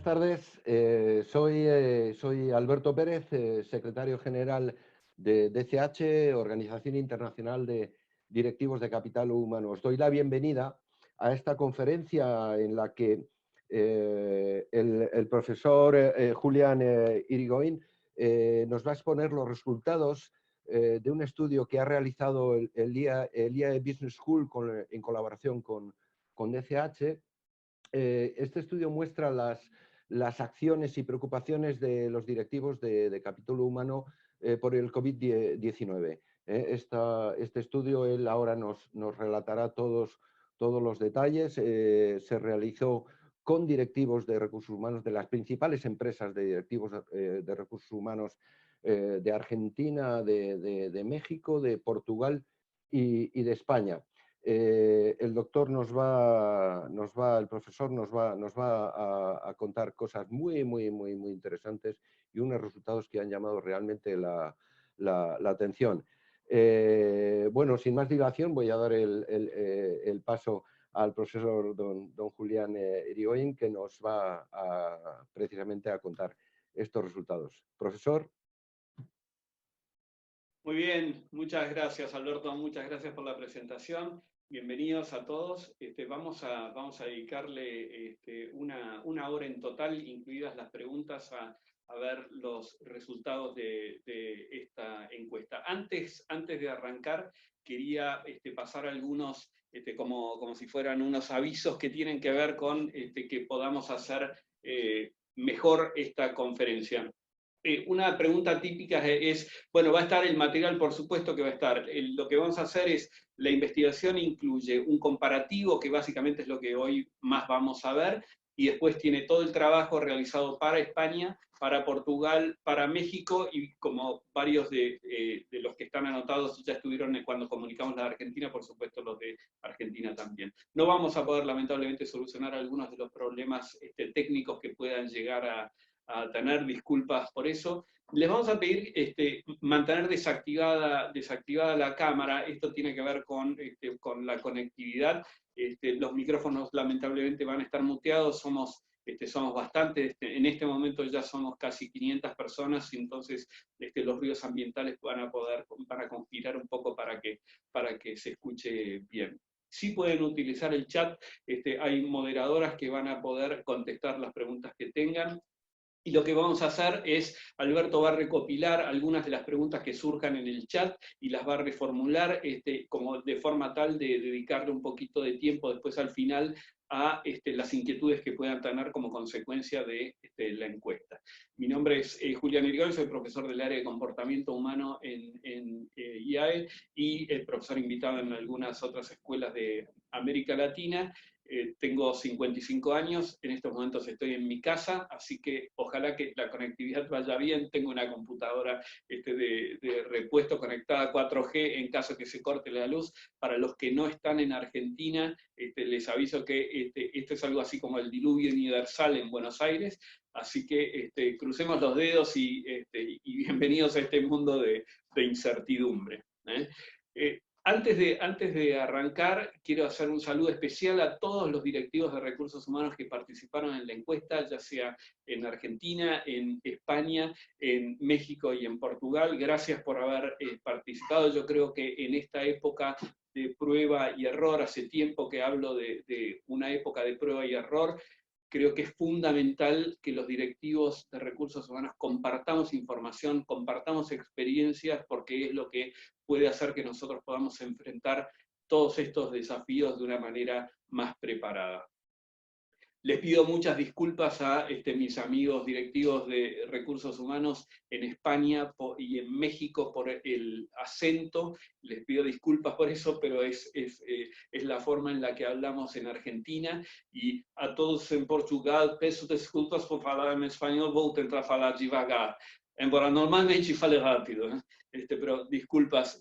Buenas tardes, soy Alberto Pérez, secretario general de DCH, Organización Internacional de Directivos de Capital Humano. Os doy la bienvenida a esta conferencia en la que el profesor Julián Irigoyen nos va a exponer los resultados de un estudio que ha realizado el IAE Business School en colaboración con DCH. Este estudio muestra las acciones y preocupaciones de los directivos de capital humano por el COVID-19. Este estudio él ahora nos relatará todos los detalles. Se realizó con directivos de recursos humanos de las principales empresas de directivos de recursos humanos de Argentina, de México, de Portugal y de España. El doctor el profesor nos va a contar cosas muy interesantes y unos resultados que han llamado realmente la atención. Bueno, sin más dilación, voy a dar el paso al profesor don Julián Irigoyen, que nos va precisamente a contar estos resultados. Profesor. Muy bien, muchas gracias Alberto, muchas gracias por la presentación. Bienvenidos a todos. Vamos a dedicarle una hora en total, incluidas las preguntas, a ver los resultados de esta encuesta. Antes de arrancar, quería pasar algunos, como si fueran unos avisos que tienen que ver con que podamos hacer mejor esta conferencia. Una pregunta típica es, bueno, va a estar el material, por supuesto que va a estar. Lo que vamos a hacer es, la investigación incluye un comparativo, que básicamente es lo que hoy más vamos a ver, y después tiene todo el trabajo realizado para España, para Portugal, para México, y como varios de los que están anotados ya estuvieron cuando comunicamos la de Argentina, por supuesto los de Argentina también. No vamos a poder lamentablemente solucionar algunos de los problemas técnicos que puedan llegar a tener, disculpas por eso. Les vamos a pedir mantener desactivada la cámara. Esto tiene que ver con la conectividad. Los micrófonos lamentablemente van a estar muteados. Somos bastantes, en este momento ya somos casi 500 personas, y entonces los ruidos ambientales van a conspirar un poco para que se escuche bien. Sí pueden utilizar el chat, hay moderadoras que van a poder contestar las preguntas que tengan. Y lo que vamos a hacer es, Alberto va a recopilar algunas de las preguntas que surjan en el chat y las va a reformular como de forma tal de dedicarle un poquito de tiempo después al final a las inquietudes que puedan tener como consecuencia de la encuesta. Mi nombre es Julián Irigoyen, soy profesor del área de comportamiento humano en IAE y profesor invitado en algunas otras escuelas de América Latina. Tengo 55 años, en estos momentos estoy en mi casa, así que ojalá que la conectividad vaya bien. Tengo una computadora de repuesto conectada a 4G en caso que se corte la luz. Para los que no están en Argentina, les aviso que esto es algo así como el diluvio universal en Buenos Aires, así que crucemos los dedos y bienvenidos a este mundo de incertidumbre. Antes de arrancar, quiero hacer un saludo especial a todos los directivos de recursos humanos que participaron en la encuesta, ya sea en Argentina, en España, en México y en Portugal. Gracias por haber participado. Yo creo que en esta época de prueba y error, hace tiempo que hablo de una época de prueba y error, creo que es fundamental que los directivos de recursos humanos compartamos información, compartamos experiencias, porque es lo que puede hacer que nosotros podamos enfrentar todos estos desafíos de una manera más preparada. Les pido muchas disculpas a mis amigos directivos de recursos humanos en España y en México por el acento. Les pido disculpas por eso, pero es la forma en la que hablamos en Argentina. Y a todos en Portugal, peço desculpas por falar en español, vou tentar falar devagar. Embora normalmente fale rápido, pero disculpas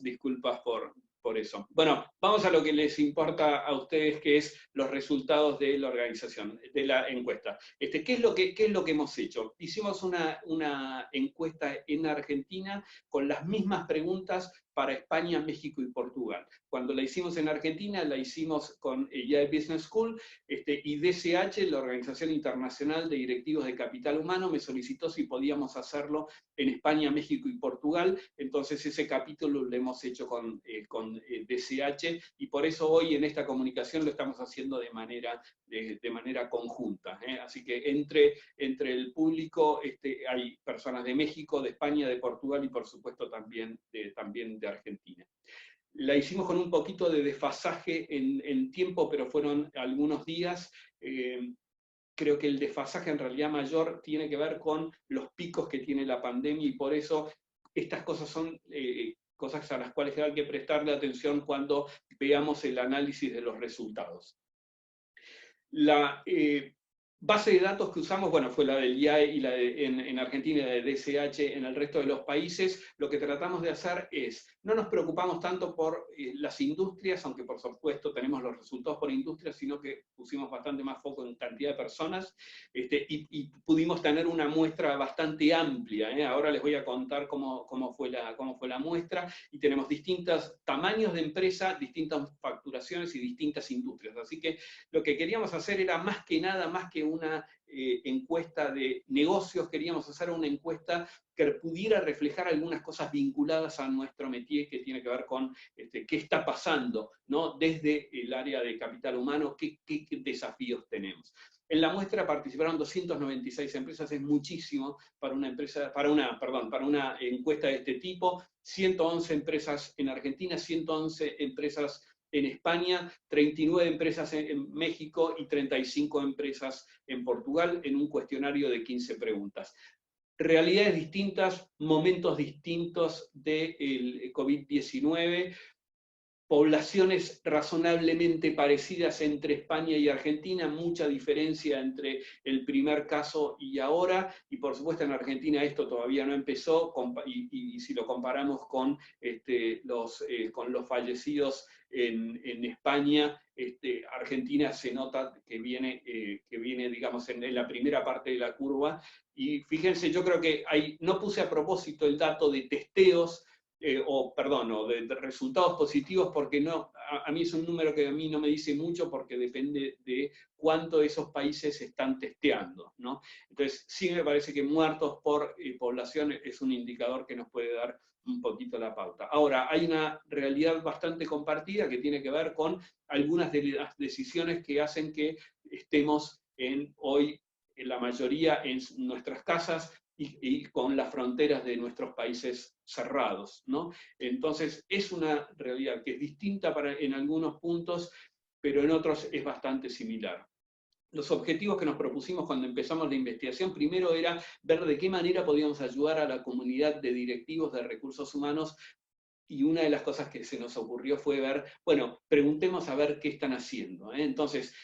por eso. Bueno, vamos a lo que les importa a ustedes, que es los resultados de la organización, de la encuesta. ¿Qué es lo que hemos hecho? Hicimos una encuesta en Argentina con las mismas preguntas para España, México y Portugal. Cuando la hicimos en Argentina, la hicimos con EY Business School, y DCH, la Organización Internacional de Directivos de Capital Humano, me solicitó si podíamos hacerlo en España, México y Portugal. Entonces ese capítulo lo hemos hecho con DCH, y por eso hoy en esta comunicación lo estamos haciendo de manera conjunta. Así que entre el público hay personas de México, de España, de Portugal y por supuesto también de Argentina. La hicimos con un poquito de desfasaje en tiempo, pero fueron algunos días. Creo que el desfasaje en realidad mayor tiene que ver con los picos que tiene la pandemia, y por eso estas cosas son cosas a las cuales hay que prestarle atención cuando veamos el análisis de los resultados. La base de datos que usamos, bueno, fue la del IAE y la en Argentina y la de DCH en el resto de los países. Lo que tratamos de hacer es, no nos preocupamos tanto por las industrias, aunque por supuesto tenemos los resultados por industrias, sino que pusimos bastante más foco en cantidad de personas, y pudimos tener una muestra bastante amplia. Ahora les voy a contar cómo fue la muestra, y tenemos distintos tamaños de empresa, distintas facturaciones y distintas industrias. Así que lo que queríamos hacer era más que nada, más que una encuesta de negocios, queríamos hacer una encuesta que pudiera reflejar algunas cosas vinculadas a nuestro métier, que tiene que ver con qué está pasando, ¿no? Desde el área de capital humano, qué desafíos tenemos. En la muestra participaron 296 empresas, es muchísimo para una encuesta de este tipo. 111 empresas en Argentina, 111 empresas en España, 39 empresas en México y 35 empresas en Portugal, en un cuestionario de 15 preguntas. Realidades distintas, momentos distintos del COVID-19, poblaciones razonablemente parecidas entre España y Argentina, mucha diferencia entre el primer caso y ahora, y por supuesto en Argentina esto todavía no empezó, y si lo comparamos con los fallecidos en España, Argentina se nota que viene digamos, en la primera parte de la curva. Y fíjense, yo creo que no puse a propósito el dato de testeos, o de resultados positivos, porque a mí es un número que a mí no me dice mucho, porque depende de cuánto esos países están testeando, ¿no? Entonces, sí me parece que muertos por población es un indicador que nos puede dar un poquito la pauta. Ahora, hay una realidad bastante compartida que tiene que ver con algunas de las decisiones que hacen que estemos hoy, en la mayoría, en nuestras casas, y con las fronteras de nuestros países cerrados, ¿no? Entonces, es una realidad que es distinta en algunos puntos, pero en otros es bastante similar. Los objetivos que nos propusimos cuando empezamos la investigación, primero era ver de qué manera podíamos ayudar a la comunidad de directivos de recursos humanos, y una de las cosas que se nos ocurrió fue ver, bueno, preguntemos a ver qué están haciendo. Entonces,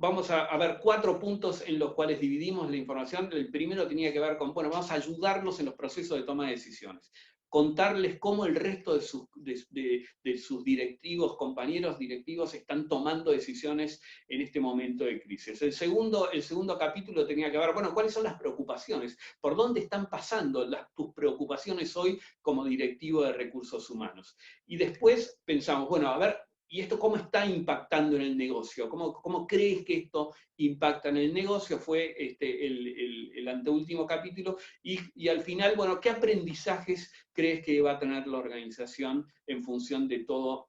vamos a ver 4 puntos en los cuales dividimos la información. El primero tenía que ver con, bueno, vamos a ayudarlos en los procesos de toma de decisiones. Contarles cómo el resto de sus directivos, compañeros directivos, están tomando decisiones en este momento de crisis. El segundo capítulo tenía que ver, bueno, ¿cuáles son las preocupaciones? ¿Por dónde están pasando tus preocupaciones hoy como directivo de recursos humanos? Y después pensamos, bueno, a ver, ¿y esto cómo está impactando en el negocio? ¿Cómo crees que esto impacta en el negocio? Fue el anteúltimo capítulo. Y al final, bueno, ¿qué aprendizajes crees que va a tener la organización en función de toda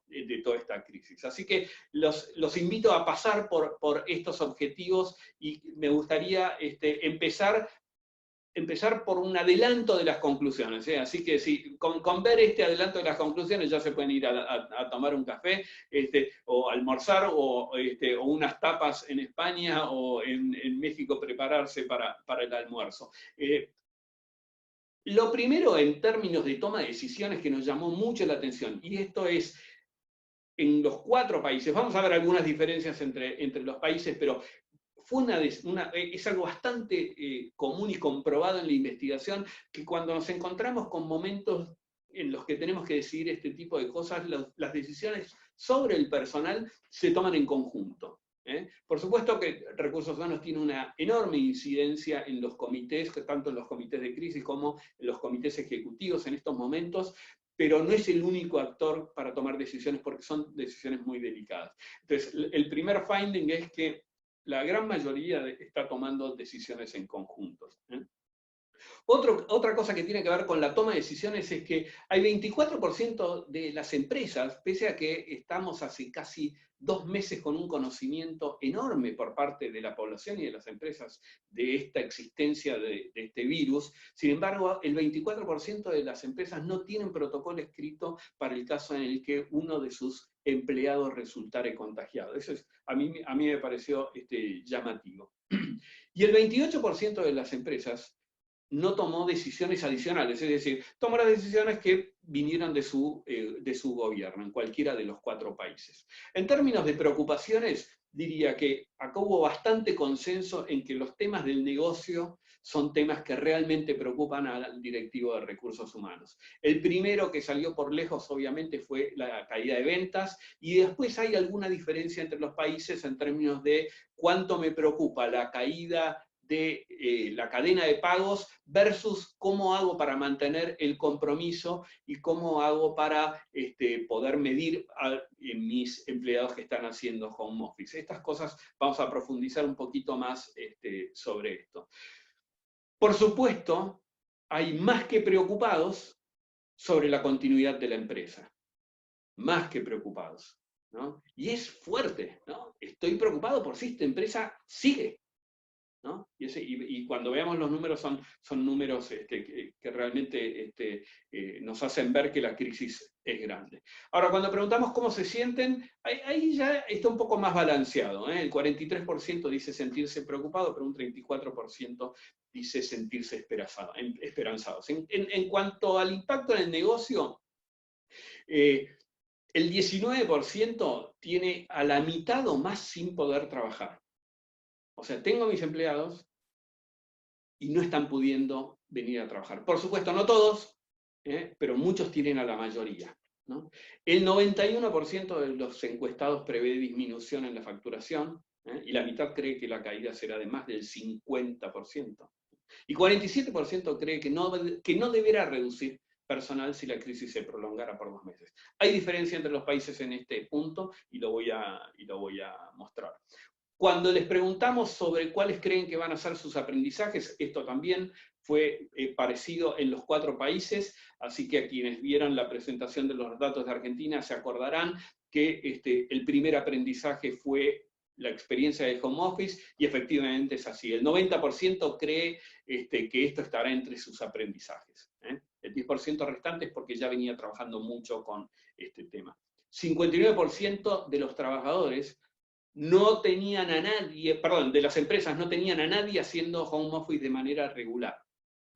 esta crisis? Así que los invito a pasar por estos objetivos, y me gustaría empezar por un adelanto de las conclusiones. Así que sí, con ver este adelanto de las conclusiones ya se pueden ir a tomar un café, o almorzar, o unas tapas en España, o en México prepararse para el almuerzo. Lo primero, en términos de toma de decisiones, que nos llamó mucho la atención, y esto es en los 4 países, vamos a ver algunas diferencias entre los países, pero es algo bastante común y comprobado en la investigación, que cuando nos encontramos con momentos en los que tenemos que decidir este tipo de cosas, las decisiones sobre el personal se toman en conjunto. Por supuesto que Recursos Humanos tiene una enorme incidencia en los comités, tanto en los comités de crisis como en los comités ejecutivos en estos momentos, pero no es el único actor para tomar decisiones porque son decisiones muy delicadas. Entonces, el primer finding es que la gran mayoría está tomando decisiones en conjuntos. Otra cosa que tiene que ver con la toma de decisiones es que hay 24% de las empresas, pese a que estamos hace casi 2 meses con un conocimiento enorme por parte de la población y de las empresas de esta existencia de este virus, sin embargo, el 24% de las empresas no tienen protocolo escrito para el caso en el que uno de sus empleados resultare contagiado. Eso a mí me pareció llamativo. Y el 28% de las empresas no tomó decisiones adicionales, es decir, tomó las decisiones que vinieron de su gobierno, en cualquiera de los 4 países. En términos de preocupaciones, diría que acá hubo bastante consenso en que los temas del negocio son temas que realmente preocupan al directivo de recursos humanos. El primero que salió por lejos, obviamente, fue la caída de ventas, y después hay alguna diferencia entre los países en términos de cuánto me preocupa la caída de la cadena de pagos versus cómo hago para mantener el compromiso y cómo hago para poder medir a mis empleados que están haciendo home office. Estas cosas vamos a profundizar un poquito más sobre esto. Por supuesto, hay más que preocupados sobre la continuidad de la empresa. Más que preocupados, ¿no? Y es fuerte, ¿no? Estoy preocupado por si esta empresa sigue, ¿no? Y cuando veamos los números son números que realmente nos hacen ver que la crisis es grande. Ahora, cuando preguntamos cómo se sienten, ahí ya está un poco más balanceado, ¿eh? El 43% dice sentirse preocupado, pero un 34% dice sentirse esperanzados. En cuanto al impacto en el negocio, el 19% tiene a la mitad o más sin poder trabajar. O sea, tengo a mis empleados y no están pudiendo venir a trabajar. Por supuesto, no todos, pero muchos tienen a la mayoría, ¿no? El 91% de los encuestados prevé disminución en la facturación, y la mitad cree que la caída será de más del 50%. Y 47% cree que no deberá reducir personal si la crisis se prolongara por 2 meses. Hay diferencia entre los países en este punto y lo voy a mostrar. Cuando les preguntamos sobre cuáles creen que van a ser sus aprendizajes, esto también fue parecido en los 4 países, así que a quienes vieron la presentación de los datos de Argentina se acordarán que el primer aprendizaje fue la experiencia de home office, y efectivamente es así. El 90% cree que esto estará entre sus aprendizajes. El 10% restante es porque ya venía trabajando mucho con este tema. 59% de los trabajadores no tenían a nadie, perdón, de las empresas no tenían a nadie haciendo home office de manera regular,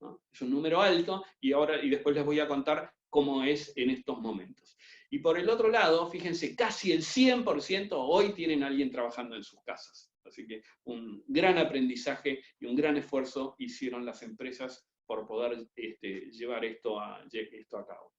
¿no? Es un número alto y después les voy a contar cómo es en estos momentos. Y por el otro lado, fíjense, casi el 100% hoy tienen a alguien trabajando en sus casas. Así que un gran aprendizaje y un gran esfuerzo hicieron las empresas por poder llevar esto a cabo.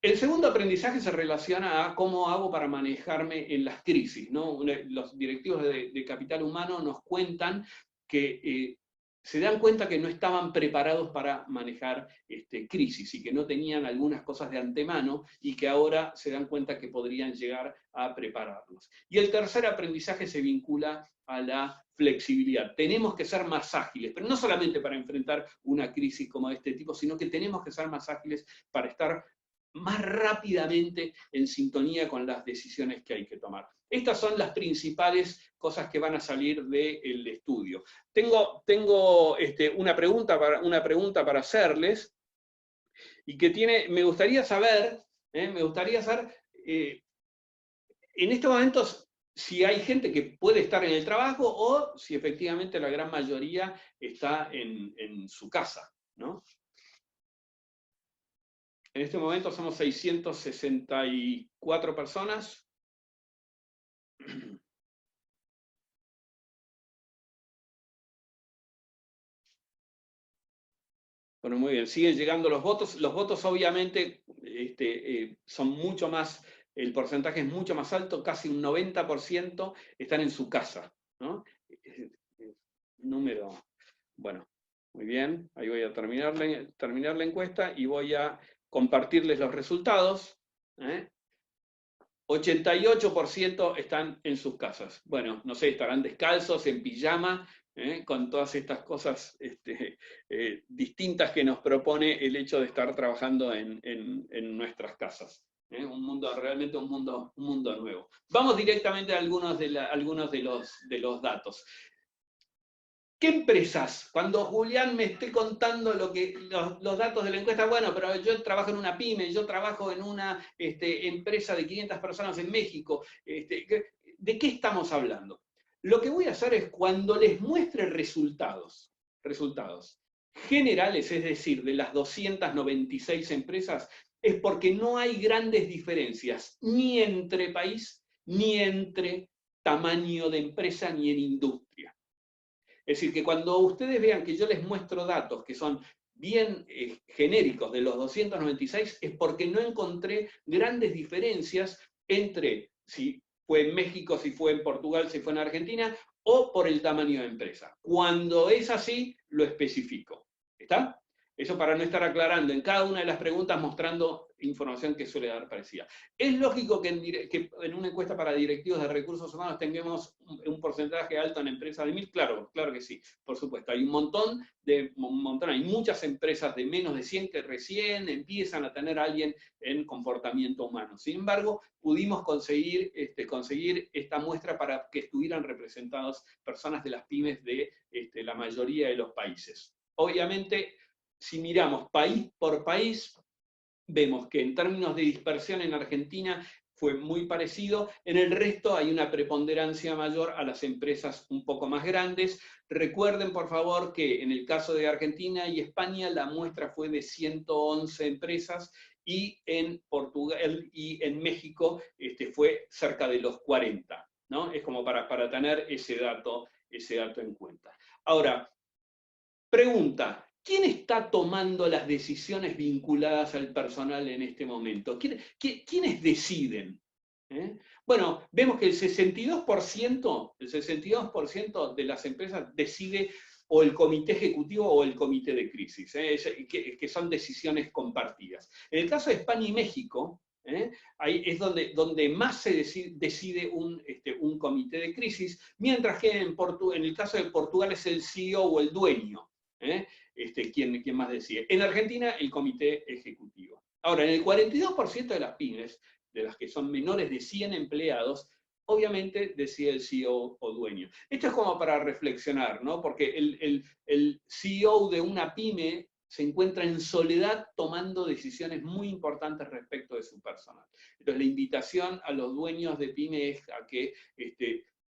El segundo aprendizaje se relaciona a cómo hago para manejarme en las crisis, ¿no? Los directivos de capital humano nos cuentan que se dan cuenta que no estaban preparados para manejar crisis y que no tenían algunas cosas de antemano y que ahora se dan cuenta que podrían llegar a prepararlos. Y el tercer aprendizaje se vincula a la flexibilidad. Tenemos que ser más ágiles, pero no solamente para enfrentar una crisis como de este tipo, sino que tenemos que ser más ágiles para estar más rápidamente en sintonía con las decisiones que hay que tomar. Estas son las principales cosas que van a salir del estudio. Tengo una pregunta para hacerles, y que me gustaría saber, en estos momentos, si hay gente que puede estar en el trabajo o si efectivamente la gran mayoría está en su casa, ¿no? En este momento somos 664 personas. Bueno, muy bien, siguen llegando los votos. Los votos obviamente son mucho más, el porcentaje es mucho más alto, casi un 90% están en su casa, ¿no? Número, bueno, muy bien, ahí voy a terminar la encuesta y voy a compartirles los resultados. 88% están en sus casas. Bueno, no sé, estarán descalzos, en pijama, con todas estas cosas distintas que nos propone el hecho de estar trabajando en nuestras casas. Realmente un mundo nuevo. Vamos directamente a algunos de los datos. ¿Qué empresas? Cuando Julián me esté contando los datos de la encuesta, bueno, pero yo trabajo en una pyme, yo trabajo en una empresa de 500 personas en México. ¿De qué estamos hablando? Lo que voy a hacer es cuando les muestre resultados generales, es decir, de las 296 empresas, es porque no hay grandes diferencias ni entre país, ni entre tamaño de empresa, ni en industria. Es decir, que cuando ustedes vean que yo les muestro datos que son bien genéricos de los 296, es porque no encontré grandes diferencias entre si fue en México, si fue en Portugal, si fue en Argentina, o por el tamaño de empresa. Cuando es así, lo especifico. ¿Está? Eso para no estar aclarando en cada una de las preguntas, mostrando información que suele dar parecida. Es lógico que en una encuesta para directivos de recursos humanos tengamos un porcentaje alto en empresas de 1000, claro que sí, por supuesto. Hay hay muchas empresas de menos de 100 que recién empiezan a tener a alguien en comportamiento humano. Sin embargo, pudimos conseguir esta muestra para que estuvieran representadas personas de las pymes de la mayoría de los países. Obviamente, si miramos país por país, vemos que en términos de dispersión en Argentina fue muy parecido, en el resto hay una preponderancia mayor a las empresas un poco más grandes. Recuerden, por favor, que en el caso de Argentina y España la muestra fue de 111 empresas y en Portugal y en México fue cerca de los 40, ¿no? Es como para tener ese dato en cuenta. Ahora, pregunta, ¿quién está tomando las decisiones vinculadas al personal en este momento? ¿Quiénes deciden? Bueno, vemos que el 62% de las empresas decide o el comité ejecutivo o el comité de crisis, que son decisiones compartidas. En el caso de España y México, ahí es donde más se decide un comité de crisis, mientras que en el caso de Portugal es el CEO o el dueño. ¿Quién más decide? En Argentina, el comité ejecutivo. Ahora, en el 42% de las pymes, de las que son menores de 100 empleados, obviamente decide el CEO o dueño. Esto es como para reflexionar, ¿no? Porque el CEO de una pyme se encuentra en soledad tomando decisiones muy importantes respecto de su personal. Entonces, la invitación a los dueños de pyme es a que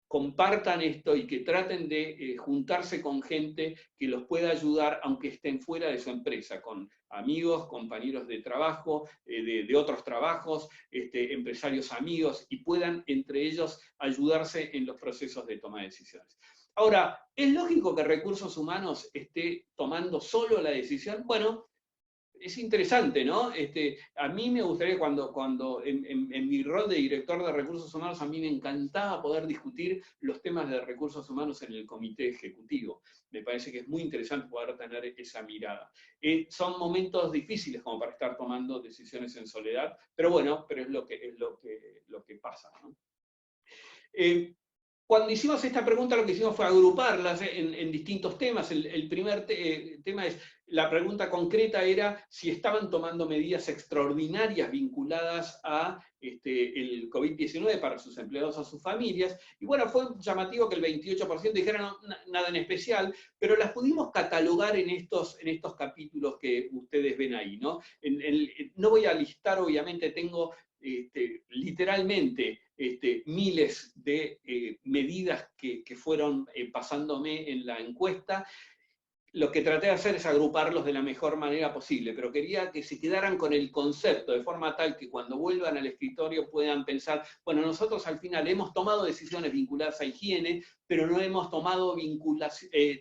compartan esto y que traten de juntarse con gente que los pueda ayudar aunque estén fuera de su empresa, con amigos, compañeros de trabajo, de otros trabajos, empresarios amigos, y puedan entre ellos ayudarse en los procesos de toma de decisiones. Ahora, ¿es lógico que Recursos Humanos esté tomando solo la decisión? Bueno, es interesante, ¿no? A mí me gustaría, cuando en mi rol de director de recursos humanos, a mí me encantaba poder discutir los temas de recursos humanos en el comité ejecutivo. Me parece que es muy interesante poder tener esa mirada. Son momentos difíciles como para estar tomando decisiones en soledad, pero bueno, pero es lo que pasa, ¿no? Cuando hicimos esta pregunta, lo que hicimos fue agruparlas en distintos temas. El primer tema es, la pregunta concreta era si estaban tomando medidas extraordinarias vinculadas a el COVID-19 para sus empleados o sus familias. Y bueno, fue llamativo que el 28% dijera no, nada en especial, pero las pudimos catalogar en estos capítulos que ustedes ven ahí, ¿no? No voy a listar, obviamente, tengo literalmente miles de medidas que fueron pasándome en la encuesta. Lo que traté de hacer es agruparlos de la mejor manera posible, pero quería que se quedaran con el concepto, de forma tal que cuando vuelvan al escritorio puedan pensar, bueno, nosotros al final hemos tomado decisiones vinculadas a higiene, pero no hemos tomado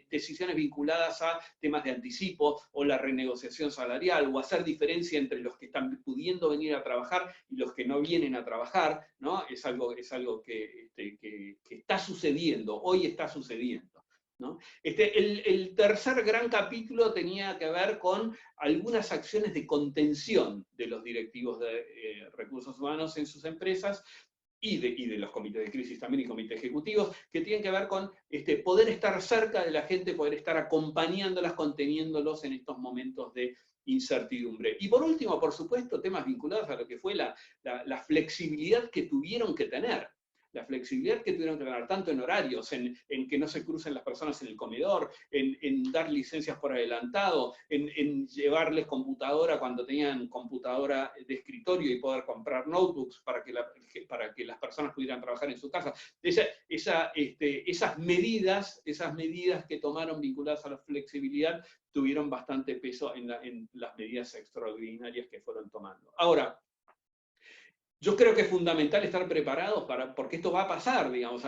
decisiones vinculadas a temas de anticipo o la renegociación salarial, o hacer diferencia entre los que están pudiendo venir a trabajar y los que no vienen a trabajar, ¿no? Es algo que está sucediendo, hoy está sucediendo. ¿no? El tercer gran capítulo tenía que ver con algunas acciones de contención de los directivos de recursos humanos en sus empresas, y de los comités de crisis también y comités ejecutivos, que tienen que ver con poder estar cerca de la gente, poder estar acompañándolas, conteniéndolos en estos momentos de incertidumbre. Y por último, por supuesto, temas vinculados a lo que fue la flexibilidad que tuvieron que tener. La flexibilidad que tuvieron que tener, tanto en horarios, en que no se crucen las personas en el comedor, en dar licencias por adelantado, en llevarles computadora cuando tenían computadora de escritorio y poder comprar notebooks para que las personas pudieran trabajar en su casa. Esas medidas que tomaron vinculadas a la flexibilidad tuvieron bastante peso en las medidas extraordinarias que fueron tomando. Ahora, yo creo que es fundamental estar preparados porque esto va a pasar, digamos,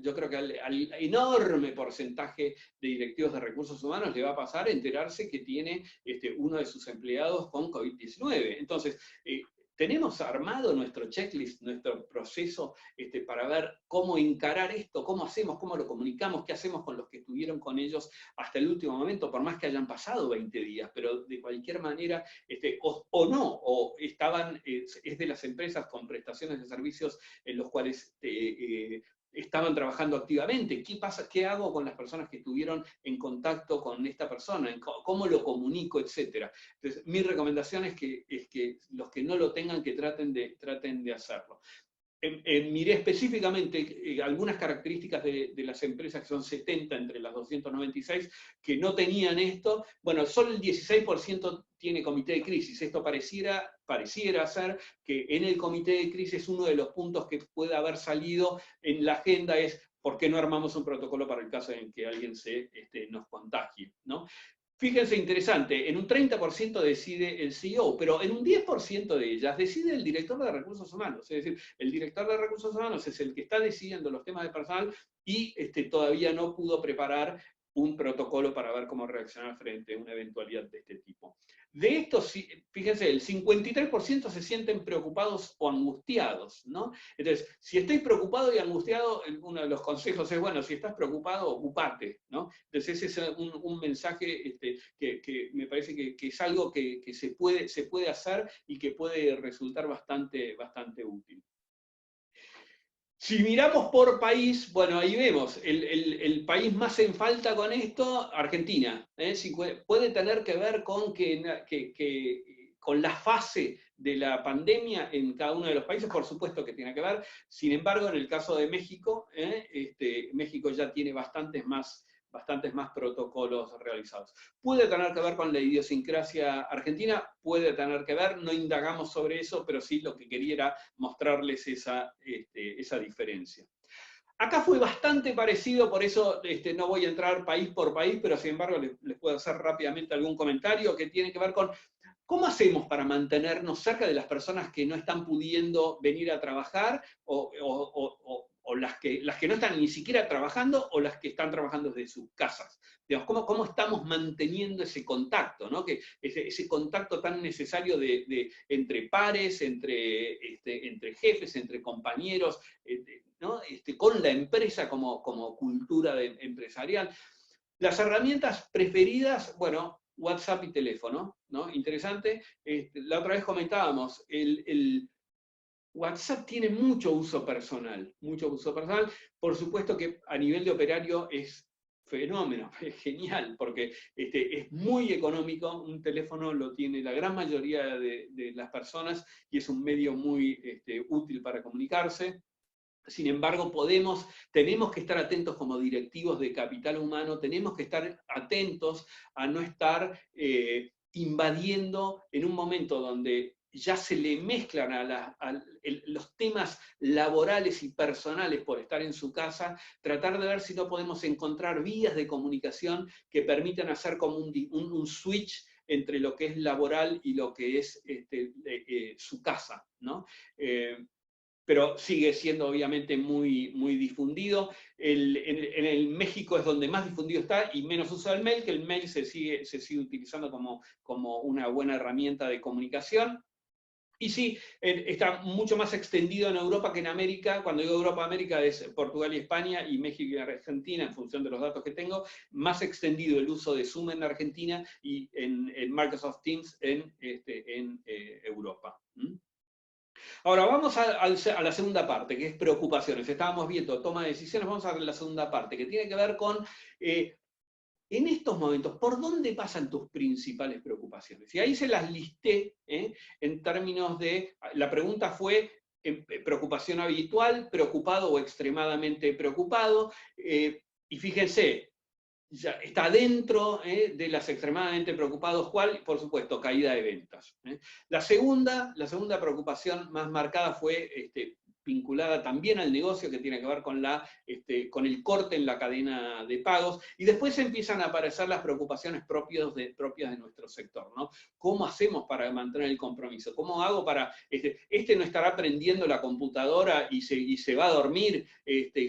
yo creo que al enorme porcentaje de directivos de recursos humanos le va a pasar enterarse que tiene uno de sus empleados con COVID-19. Entonces, tenemos armado nuestro checklist, nuestro proceso para ver cómo encarar esto, cómo hacemos, cómo lo comunicamos, qué hacemos con los que estuvieron con ellos hasta el último momento, por más que hayan pasado 20 días, pero de cualquier manera, o no, o estaban, es de las empresas con prestaciones de servicios en los cuales estaban trabajando activamente. ¿Qué pasa? ¿Qué hago con las personas que estuvieron en contacto con esta persona? ¿Cómo lo comunico? Etcétera. Entonces, mi recomendación es que los que no lo tengan, que traten de hacerlo. Miré específicamente algunas características de las empresas, que son 70 entre las 296, que no tenían esto. Bueno, solo el 16% tiene comité de crisis. Esto pareciera ser que en el comité de crisis uno de los puntos que puede haber salido en la agenda es ¿por qué no armamos un protocolo para el caso en que alguien nos contagie, ¿no? Fíjense, interesante, en un 30% decide el CEO, pero en un 10% de ellas decide el director de recursos humanos. Es decir, el director de recursos humanos es el que está decidiendo los temas de personal y todavía no pudo preparar un protocolo para ver cómo reaccionar frente a una eventualidad de este tipo. De estos, fíjense, el 53% se sienten preocupados o angustiados, ¿no? Entonces, si estoy preocupado y angustiado, uno de los consejos es, bueno, si estás preocupado, ocupate, ¿no? Entonces, ese es un mensaje que me parece que es algo que se puede hacer y que puede resultar bastante útil. Si miramos por país, bueno, ahí vemos, el país más en falta con esto, Argentina. Puede tener que ver con con la fase de la pandemia en cada uno de los países, por supuesto que tiene que ver. Sin embargo, en el caso de México, México ya tiene bastantes más protocolos realizados. Puede tener que ver con la idiosincrasia argentina, puede tener que ver, no indagamos sobre eso, pero sí lo que quería era mostrarles esa diferencia. Acá fue bastante parecido, por eso no voy a entrar país por país, pero sin embargo les puedo hacer rápidamente algún comentario que tiene que ver con ¿cómo hacemos para mantenernos cerca de las personas que no están pudiendo venir a trabajar o las que no están ni siquiera trabajando o las que están trabajando desde sus casas? Digamos, ¿cómo estamos manteniendo ese contacto, ¿no? Ese contacto tan necesario entre pares, entre jefes, entre compañeros, ¿no? Con la empresa como cultura empresarial. Las herramientas preferidas, bueno, WhatsApp y teléfono, ¿no? Interesante. La otra vez comentábamos, el WhatsApp tiene mucho uso personal, Por supuesto que a nivel de operario es fenómeno, es genial, porque es muy económico, un teléfono lo tiene la gran mayoría de las personas y es un medio muy útil para comunicarse. Sin embargo, tenemos que estar atentos como directivos de capital humano, tenemos que estar atentos a no estar invadiendo en un momento donde ya se le mezclan los temas laborales y personales por estar en su casa, tratar de ver si no podemos encontrar vías de comunicación que permitan hacer como un switch entre lo que es laboral y lo que es su casa, ¿no? Pero sigue siendo obviamente muy, muy difundido. En el México es donde más difundido está y menos usa el mail, que el mail se sigue utilizando como una buena herramienta de comunicación. Y sí, está mucho más extendido en Europa que en América. Cuando digo Europa, América es Portugal y España, y México y Argentina, en función de los datos que tengo. Más extendido el uso de Zoom en Argentina y en Microsoft Teams en Europa. Ahora vamos a la segunda parte, que es preocupaciones. Estábamos viendo toma de decisiones, vamos a ver la segunda parte, que tiene que ver con... en estos momentos, ¿por dónde pasan tus principales preocupaciones? Y ahí se las listé en términos de, la pregunta fue preocupación habitual, preocupado o extremadamente preocupado, y fíjense, ya está dentro de las extremadamente preocupados, ¿cuál? Por supuesto, caída de ventas. La segunda preocupación más marcada fue vinculada también al negocio, que tiene que ver con el corte en la cadena de pagos, y después empiezan a aparecer las preocupaciones propias de nuestro sector, ¿no? ¿Cómo hacemos para mantener el compromiso? ¿Cómo hago para, no estará prendiendo la computadora y se va a dormir?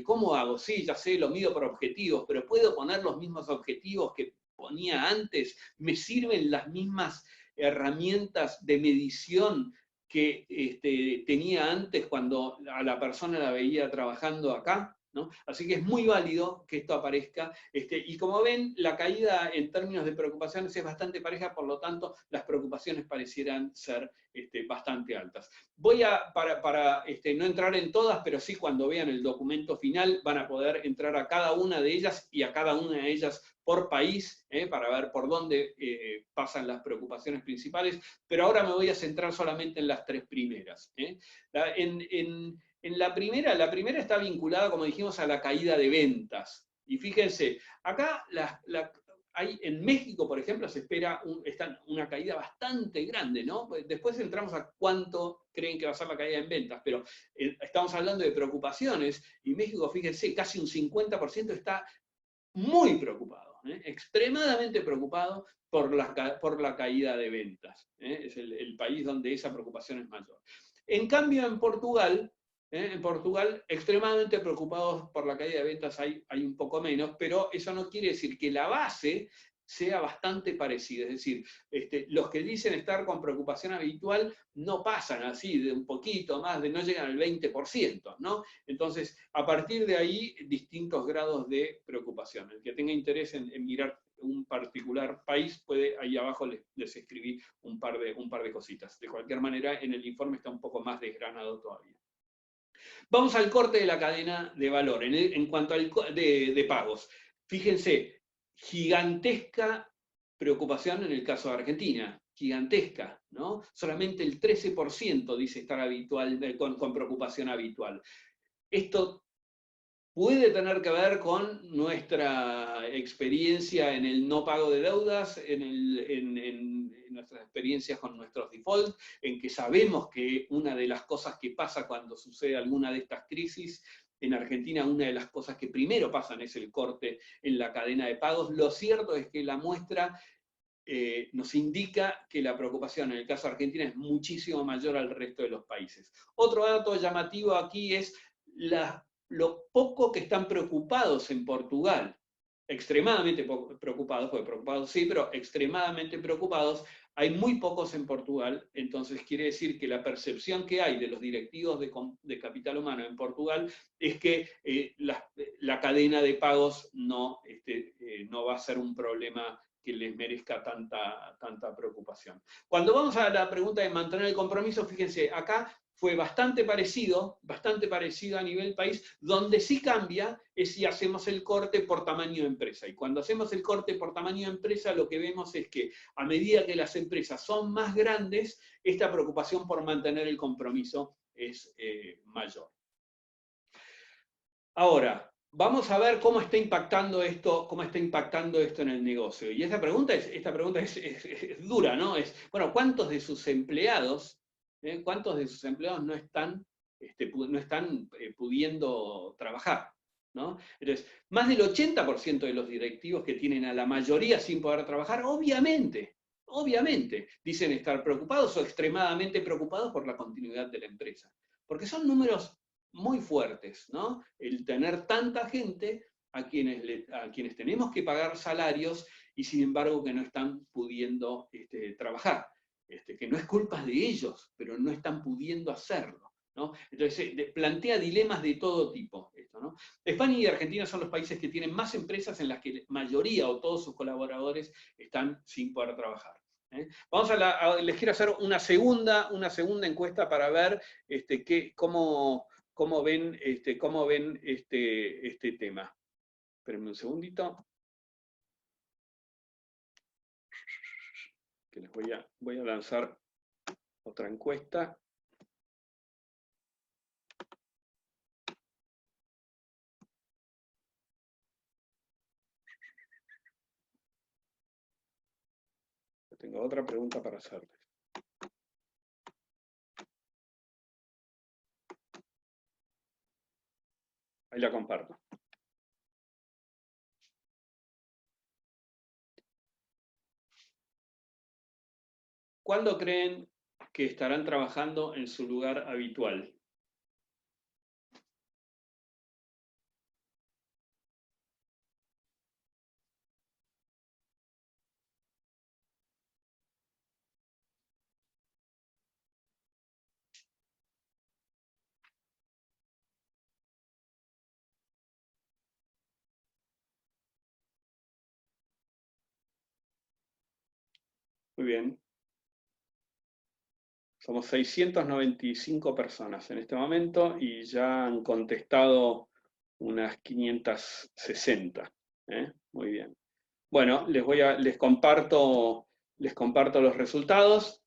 ¿Cómo hago? Sí, ya sé, lo mido por objetivos, pero ¿puedo poner los mismos objetivos que ponía antes? ¿Me sirven las mismas herramientas de medición que tenía antes cuando a la persona la veía trabajando acá? ¿No? Así que es muy válido que esto aparezca, y como ven, la caída en términos de preocupaciones es bastante pareja, por lo tanto, las preocupaciones parecieran ser bastante altas. Voy a, para no entrar en todas, pero sí cuando vean el documento final van a poder entrar a cada una de ellas y a cada una de ellas por país, para ver por dónde pasan las preocupaciones principales, pero ahora me voy a centrar solamente en las tres primeras. En la primera está vinculada, como dijimos, a la caída de ventas. Y fíjense, acá en México, por ejemplo, se espera una caída bastante grande, ¿no? Después entramos a cuánto creen que va a ser la caída en ventas, pero estamos hablando de preocupaciones, y México, fíjense, casi un 50% está muy preocupado, extremadamente preocupado por la caída de ventas. Es el país donde esa preocupación es mayor. En cambio, en Portugal, extremadamente preocupados por la caída de ventas hay un poco menos, pero eso no quiere decir que la base sea bastante parecida. Es decir, los que dicen estar con preocupación habitual no pasan así de un poquito más, no llegan al 20%, ¿no? Entonces, a partir de ahí, distintos grados de preocupación. El que tenga interés en mirar un particular país, puede, ahí abajo les escribí un par de cositas. De cualquier manera, en el informe está un poco más desgranado todavía. Vamos al corte de la cadena de valor, en cuanto al de pagos. Fíjense, gigantesca preocupación en el caso de Argentina, gigantesca, ¿no? Solamente el 13% dice estar con preocupación habitual. Esto puede tener que ver con nuestra experiencia en el no pago de deudas, en nuestras experiencias con nuestros defaults, en que sabemos que una de las cosas que pasa cuando sucede alguna de estas crisis, en Argentina una de las cosas que primero pasan es el corte en la cadena de pagos. Lo cierto es que la muestra nos indica que la preocupación en el caso de Argentina es muchísimo mayor al resto de los países. Otro dato llamativo aquí es lo poco que están preocupados en Portugal, extremadamente preocupados, porque preocupados sí, pero extremadamente preocupados, hay muy pocos en Portugal. Entonces quiere decir que la percepción que hay de los directivos de capital humano en Portugal es que la cadena de pagos no va a ser un problema que les merezca tanta preocupación. Cuando vamos a la pregunta de mantener el compromiso, fíjense, acá fue bastante parecido a nivel país. Donde sí cambia es si hacemos el corte por tamaño de empresa. Y cuando hacemos el corte por tamaño de empresa, lo que vemos es que a medida que las empresas son más grandes, esta preocupación por mantener el compromiso es mayor. Ahora, vamos a ver cómo está impactando esto en el negocio. Y esta pregunta es dura, ¿no? Bueno, ¿cuántos de sus empleados no están pudiendo trabajar? ¿No? Entonces, más del 80% de los directivos que tienen a la mayoría sin poder trabajar, obviamente, dicen estar preocupados o extremadamente preocupados por la continuidad de la empresa. Porque son números muy fuertes, ¿no? El tener tanta gente a quienes tenemos que pagar salarios y sin embargo que no están pudiendo trabajar. que no es culpa de ellos, pero no están pudiendo hacerlo, ¿no? Entonces, plantea dilemas de todo tipo. Esto, ¿no? España y Argentina son los países que tienen más empresas en las que la mayoría o todos sus colaboradores están sin poder trabajar. Les quiero hacer una segunda encuesta para ver cómo ven este tema. Espérenme un segundito. Que les voy a lanzar otra encuesta. Tengo otra pregunta para hacerles. Ahí la comparto. ¿Cuándo creen que estarán trabajando en su lugar habitual? Muy bien. Somos 695 personas en este momento y ya han contestado unas 560. Muy bien. Bueno, les comparto los resultados.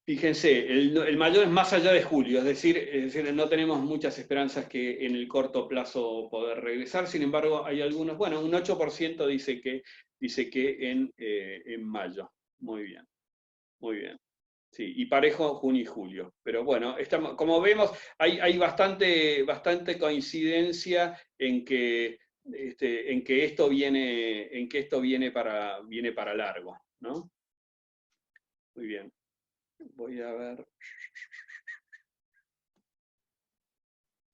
Fíjense, el mayor es más allá de julio, es decir, no tenemos muchas esperanzas que en el corto plazo poder regresar. Sin embargo, hay algunos, bueno, un 8% dice que en mayo. Muy bien. Muy bien. Sí, y parejo junio y julio. Pero bueno, como vemos, hay bastante coincidencia en que esto viene para largo, ¿no? Muy bien. Voy a ver.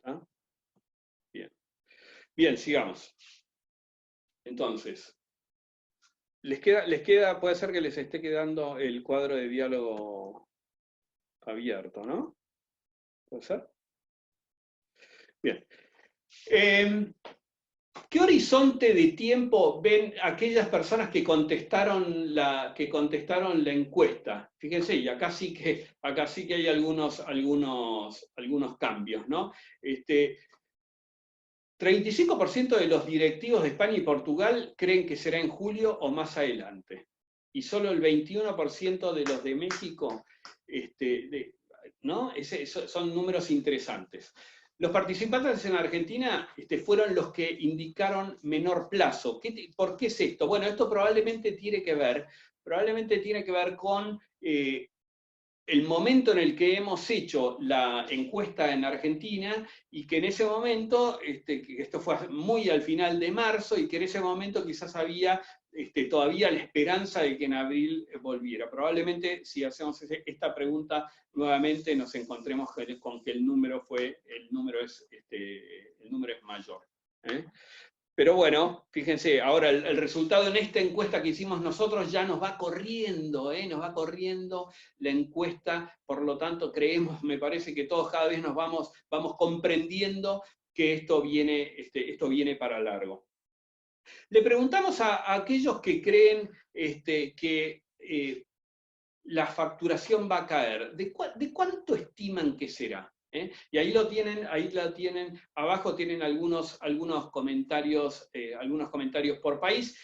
¿Ah? Bien. Bien, sigamos. Entonces, puede ser que les esté quedando el cuadro de diálogo abierto, ¿no? ¿Puede ser? Bien. ¿Qué horizonte de tiempo ven aquellas personas que contestaron la encuesta? Fíjense, y acá sí que hay algunos cambios, ¿no? 35% de los directivos de España y Portugal creen que será en julio o más adelante. Y solo el 21% de los de México, ¿no? Son números interesantes. Los participantes en Argentina fueron los que indicaron menor plazo. ¿Por qué es esto? Bueno, esto probablemente tiene que ver con el momento en el que hemos hecho la encuesta en Argentina y que en ese momento, esto fue muy al final de marzo, y que en ese momento quizás había todavía la esperanza de que en abril volviera. Probablemente si hacemos esta pregunta nuevamente nos encontremos con que el número es mayor. Pero bueno, fíjense, ahora el resultado en esta encuesta que hicimos nosotros ya nos va corriendo la encuesta, por lo tanto me parece que todos cada vez nos vamos comprendiendo que esto viene para largo. Le preguntamos a aquellos que creen que la facturación va a caer, ¿de cuánto estiman que será? Y ahí lo tienen, abajo tienen algunos comentarios por país.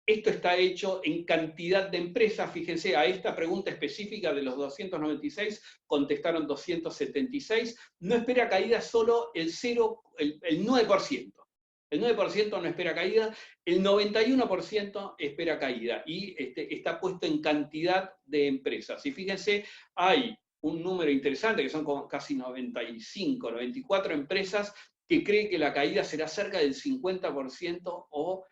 Esto está hecho en cantidad de empresas. Fíjense, a esta pregunta específica de los 296 contestaron 276. No espera caída solo el 9%. El 9% no espera caída, el 91% espera caída, y está puesto en cantidad de empresas. Y fíjense, hay un número interesante, que son como casi 94 empresas, que creen que la caída será cerca del 50% o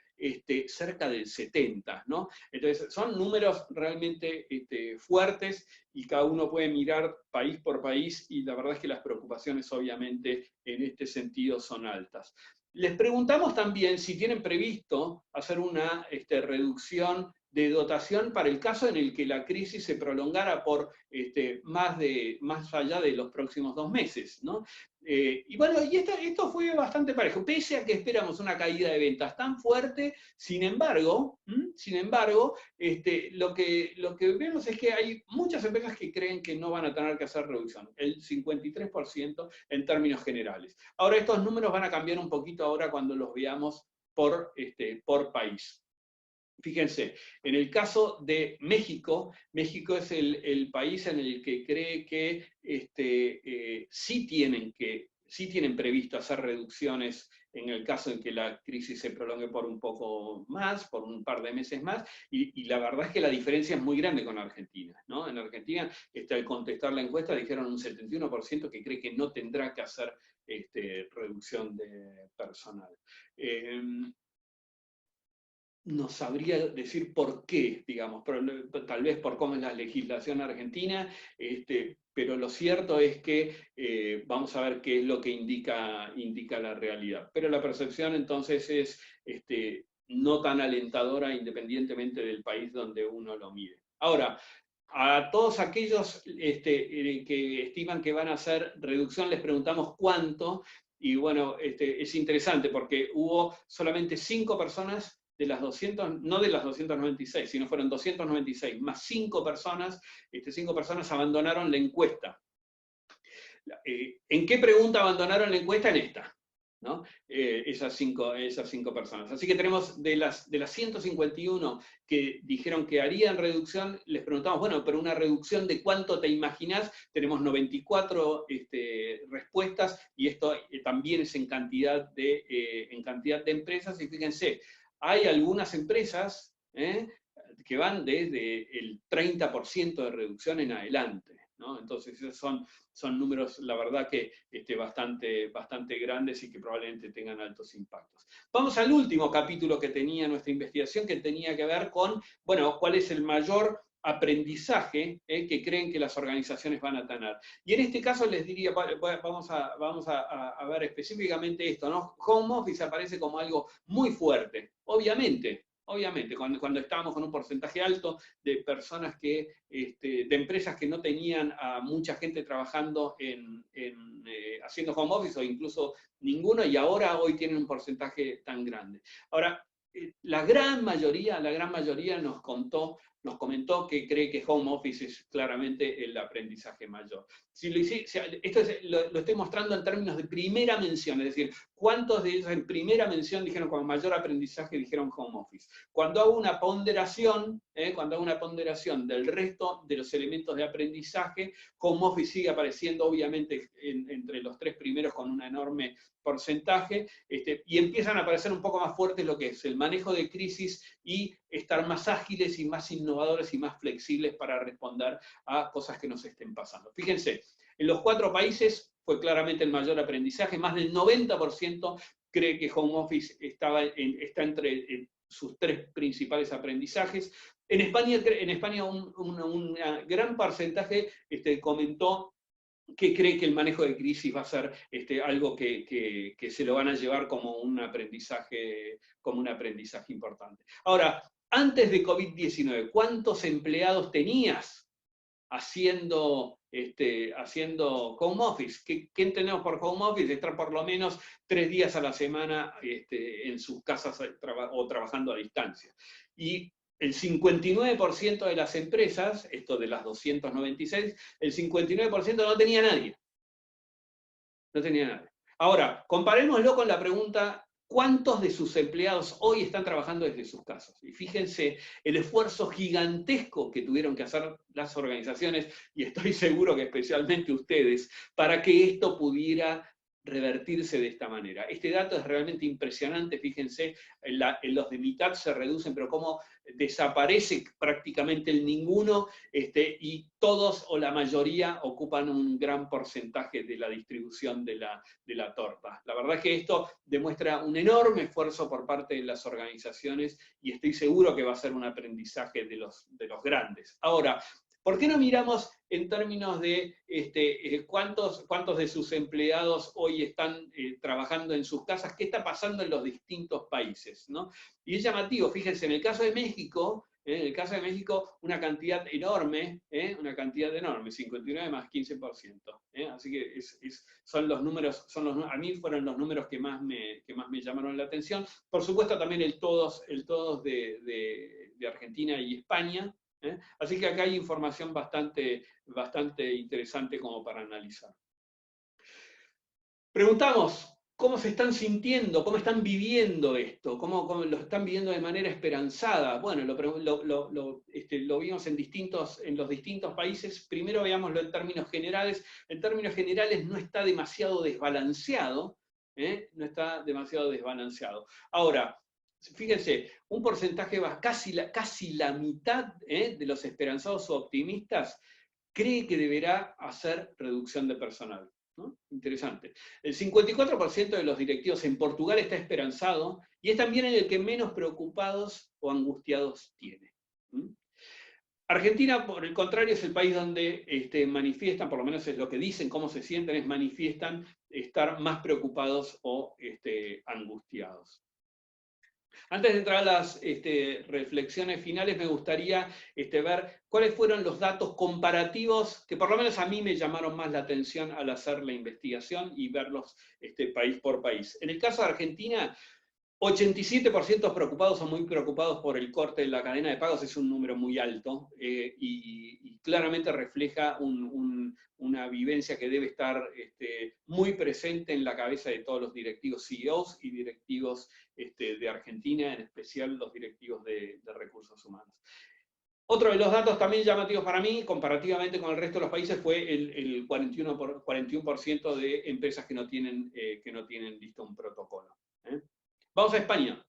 cerca del 70%, ¿no? Entonces, son números realmente fuertes, y cada uno puede mirar país por país, y la verdad es que las preocupaciones obviamente en este sentido son altas. Les preguntamos también si tienen previsto hacer una reducción de dotación para el caso en el que la crisis se prolongara por más allá de los próximos 2 meses, ¿no? Y bueno, esto fue bastante parejo, pese a que esperamos una caída de ventas tan fuerte. Sin embargo, lo que vemos es que hay muchas empresas que creen que no van a tener que hacer reducción, el 53% en términos generales. Ahora, estos números van a cambiar un poquito ahora cuando los veamos por país. Fíjense, en el caso de México, México es el país en el que cree que sí tienen previsto hacer reducciones en el caso en que la crisis se prolongue por un poco más, por un par de meses más, y la verdad es que la diferencia es muy grande con Argentina, ¿no? En Argentina, al contestar la encuesta, dijeron un 71% que cree que no tendrá que hacer reducción de personal. No sabría decir por qué, digamos, pero tal vez por cómo es la legislación argentina, pero lo cierto es que vamos a ver qué es lo que indica la realidad. Pero la percepción entonces es no tan alentadora independientemente del país donde uno lo mire. Ahora, a todos aquellos que estiman que van a hacer reducción, les preguntamos cuánto, y bueno, es interesante porque hubo solamente 5 personas de las 200, no de las 296, sino fueron 296, más 5 personas, 5 personas abandonaron la encuesta. ¿En qué pregunta abandonaron la encuesta? En esta, ¿no? Esas cinco personas. Así que tenemos de las 151 que dijeron que harían reducción, les preguntamos, bueno, pero una reducción de cuánto te imaginás. Tenemos 94 respuestas, y esto también es en cantidad de empresas, y fíjense, hay algunas empresas que van desde el 30% de reducción en adelante, ¿no? Entonces esos son números, la verdad, que bastante grandes y que probablemente tengan altos impactos. Vamos al último capítulo que tenía nuestra investigación, que tenía que ver con, bueno, cuál es el mayor aprendizaje que creen que las organizaciones van a tener. Y en este caso les diría, vamos a ver específicamente esto, ¿no? Home office aparece como algo muy fuerte, obviamente, cuando estábamos con un porcentaje alto de personas de empresas que no tenían a mucha gente trabajando haciendo home office, o incluso ninguno, y ahora hoy tienen un porcentaje tan grande. Ahora, la gran mayoría nos comentó que cree que home office es claramente el aprendizaje mayor. Esto lo estoy mostrando en términos de primera mención, es decir, ¿cuántos de ellos en primera mención dijeron con mayor aprendizaje dijeron home office? Cuando hago una ponderación del resto de los elementos de aprendizaje, home office sigue apareciendo obviamente entre los 3 primeros con un enorme porcentaje, y empiezan a aparecer un poco más fuertes lo que es el manejo de crisis y estar más ágiles y más innovadores y más flexibles para responder a cosas que nos estén pasando. Fíjense, en los 4 países fue claramente el mayor aprendizaje, más del 90% cree que home office está entre sus 3 principales aprendizajes. En España un gran porcentaje comentó que cree que el manejo de crisis va a ser algo que se lo van a llevar como un aprendizaje importante. Ahora, antes de COVID-19, ¿cuántos empleados tenías haciendo home office? ¿Qué entendemos por home office? Estar por lo menos 3 días a la semana en sus casas o trabajando a distancia. Y el 59% de las empresas, esto de las 296, el 59% no tenía nadie. No tenía nadie. Ahora, comparémoslo con la pregunta, ¿cuántos de sus empleados hoy están trabajando desde sus casas? Y fíjense el esfuerzo gigantesco que tuvieron que hacer las organizaciones, y estoy seguro que especialmente ustedes, para que esto pudiera revertirse de esta manera. Este dato es realmente impresionante, fíjense, en los de mitad se reducen, pero cómo desaparece prácticamente el ninguno, y todos o la mayoría ocupan un gran porcentaje de la distribución de la torta. La verdad es que esto demuestra un enorme esfuerzo por parte de las organizaciones, y estoy seguro que va a ser un aprendizaje de los grandes. Ahora, ¿por qué no miramos en términos de cuántos de sus empleados hoy están trabajando en sus casas? ¿Qué está pasando en los distintos países, ¿no? Y es llamativo, fíjense, en el caso de México, En el caso de México, una cantidad enorme, 59 más 15%. Así que son los números, a mí fueron los números que más me llamaron la atención. Por supuesto también el todos de Argentina y España. Así que acá hay información bastante interesante como para analizar. Preguntamos, ¿cómo se están sintiendo? ¿Cómo están viviendo esto? ¿Cómo lo están viviendo de manera esperanzada? Bueno, lo vimos en los distintos países. Primero veámoslo en términos generales. En términos generales no está demasiado desbalanceado. No está demasiado desbalanceado. Ahora, fíjense, un porcentaje casi la mitad de los esperanzados o optimistas cree que deberá hacer reducción de personal. ¿No? Interesante. El 54% de los directivos en Portugal está esperanzado y es también el que menos preocupados o angustiados tiene. Argentina, por el contrario, es el país donde manifiestan, por lo menos es lo que dicen, cómo se sienten, manifiestan estar más preocupados o angustiados. Antes de entrar a las reflexiones finales, me gustaría ver cuáles fueron los datos comparativos que por lo menos a mí me llamaron más la atención al hacer la investigación y verlos país por país. En el caso de Argentina, 87% preocupados o muy preocupados por el corte de la cadena de pagos, es un número muy alto y claramente refleja una vivencia que debe estar muy presente en la cabeza de todos los directivos CEOs y directivos de Argentina, en especial los directivos de recursos humanos. Otro de los datos también llamativos para mí, comparativamente con el resto de los países, fue el 41% de empresas que no tienen listo un protocolo. Vamos a España.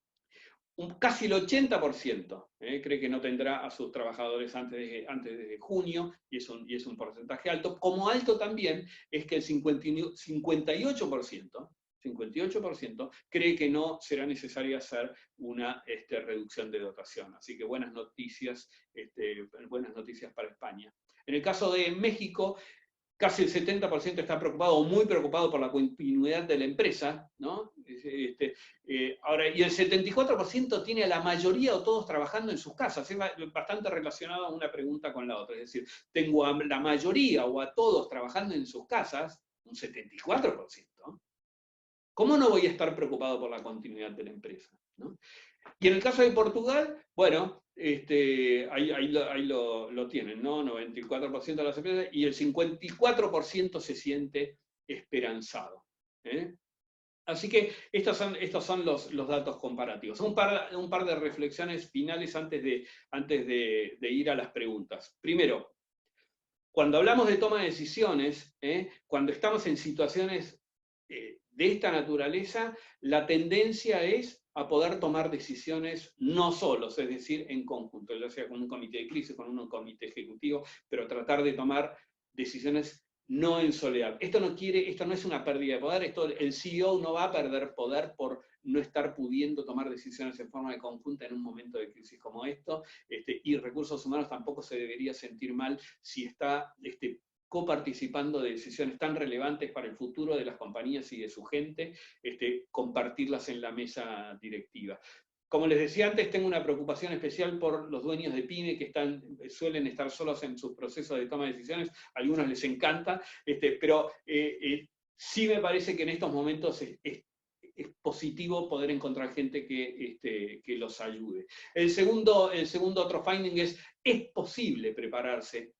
Casi el 80% cree que no tendrá a sus trabajadores antes de junio, y es un porcentaje alto. Como alto también es que el 58% cree que no será necesario hacer una reducción de dotación. Así que buenas noticias para España. En el caso de México, casi el 70% está preocupado o muy preocupado por la continuidad de la empresa, ¿no? Ahora, y el 74% tiene a la mayoría o todos trabajando en sus casas. Es bastante relacionado a una pregunta con la otra. Es decir, tengo a la mayoría o a todos trabajando en sus casas, un 74%. ¿Cómo no voy a estar preocupado por la continuidad de la empresa? ¿No? Y en el caso de Portugal, bueno, ahí lo tienen, ¿no? 94% de las empresas y el 54% se siente esperanzado. Así que estos son los datos comparativos. Un par de reflexiones finales antes de ir a las preguntas. Primero, cuando hablamos de toma de decisiones, cuando estamos en situaciones de esta naturaleza, la tendencia es a poder tomar decisiones no solos, es decir, en conjunto, ya sea con un comité de crisis, con un comité ejecutivo, pero tratar de tomar decisiones no en soledad. Esto no es una pérdida de poder, el CEO no va a perder poder por no estar pudiendo tomar decisiones en forma de conjunta en un momento de crisis como esto, y recursos humanos tampoco se debería sentir mal si está coparticipando de decisiones tan relevantes para el futuro de las compañías y de su gente, compartirlas en la mesa directiva. Como les decía antes, tengo una preocupación especial por los dueños de pyme que suelen estar solos en sus procesos de toma de decisiones. A algunos les encanta, pero sí me parece que en estos momentos es positivo poder encontrar gente que los ayude. El segundo otro finding es posible prepararse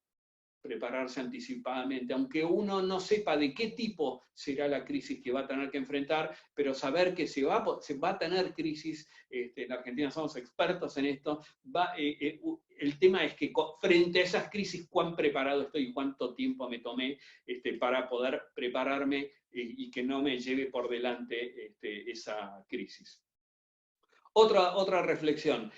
anticipadamente, aunque uno no sepa de qué tipo será la crisis que va a tener que enfrentar, pero saber que se va a tener crisis, en Argentina somos expertos en esto, el tema es que frente a esas crisis, cuán preparado estoy y cuánto tiempo me tomé para poder prepararme y que no me lleve por delante esa crisis. Otra reflexión.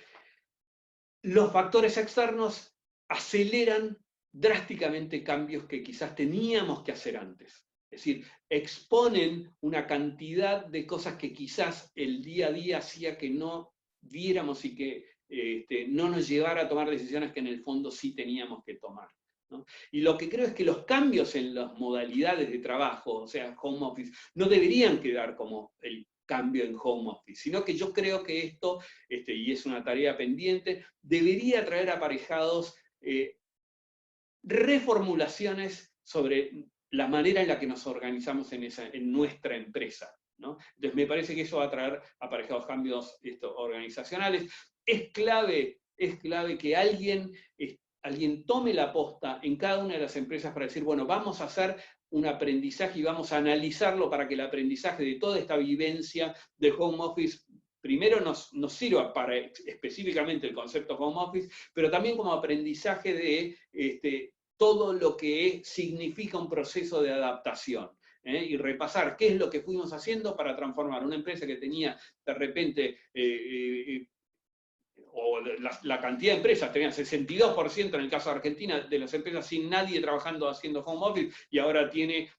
Los factores externos aceleran drásticamente cambios que quizás teníamos que hacer antes. Es decir, exponen una cantidad de cosas que quizás el día a día hacía que no viéramos y que no nos llevara a tomar decisiones que en el fondo sí teníamos que tomar, ¿no? Y lo que creo es que los cambios en las modalidades de trabajo, o sea, home office, no deberían quedar como cambio en home office, sino que yo creo que esto, y es una tarea pendiente, debería traer aparejados reformulaciones sobre la manera en la que nos organizamos en nuestra empresa, ¿no? Entonces me parece que eso va a traer aparejados cambios organizacionales. Es clave que alguien tome la posta en cada una de las empresas para decir, bueno, vamos a hacer un aprendizaje y vamos a analizarlo para que el aprendizaje de toda esta vivencia de home office primero nos sirva para específicamente el concepto home office, pero también como aprendizaje de todo lo que significa un proceso de adaptación. Y repasar qué es lo que fuimos haciendo para transformar una empresa que tenía de repente, o la cantidad de empresas, tenían 62% en el caso de Argentina, de las empresas sin nadie trabajando haciendo home office, y ahora tiene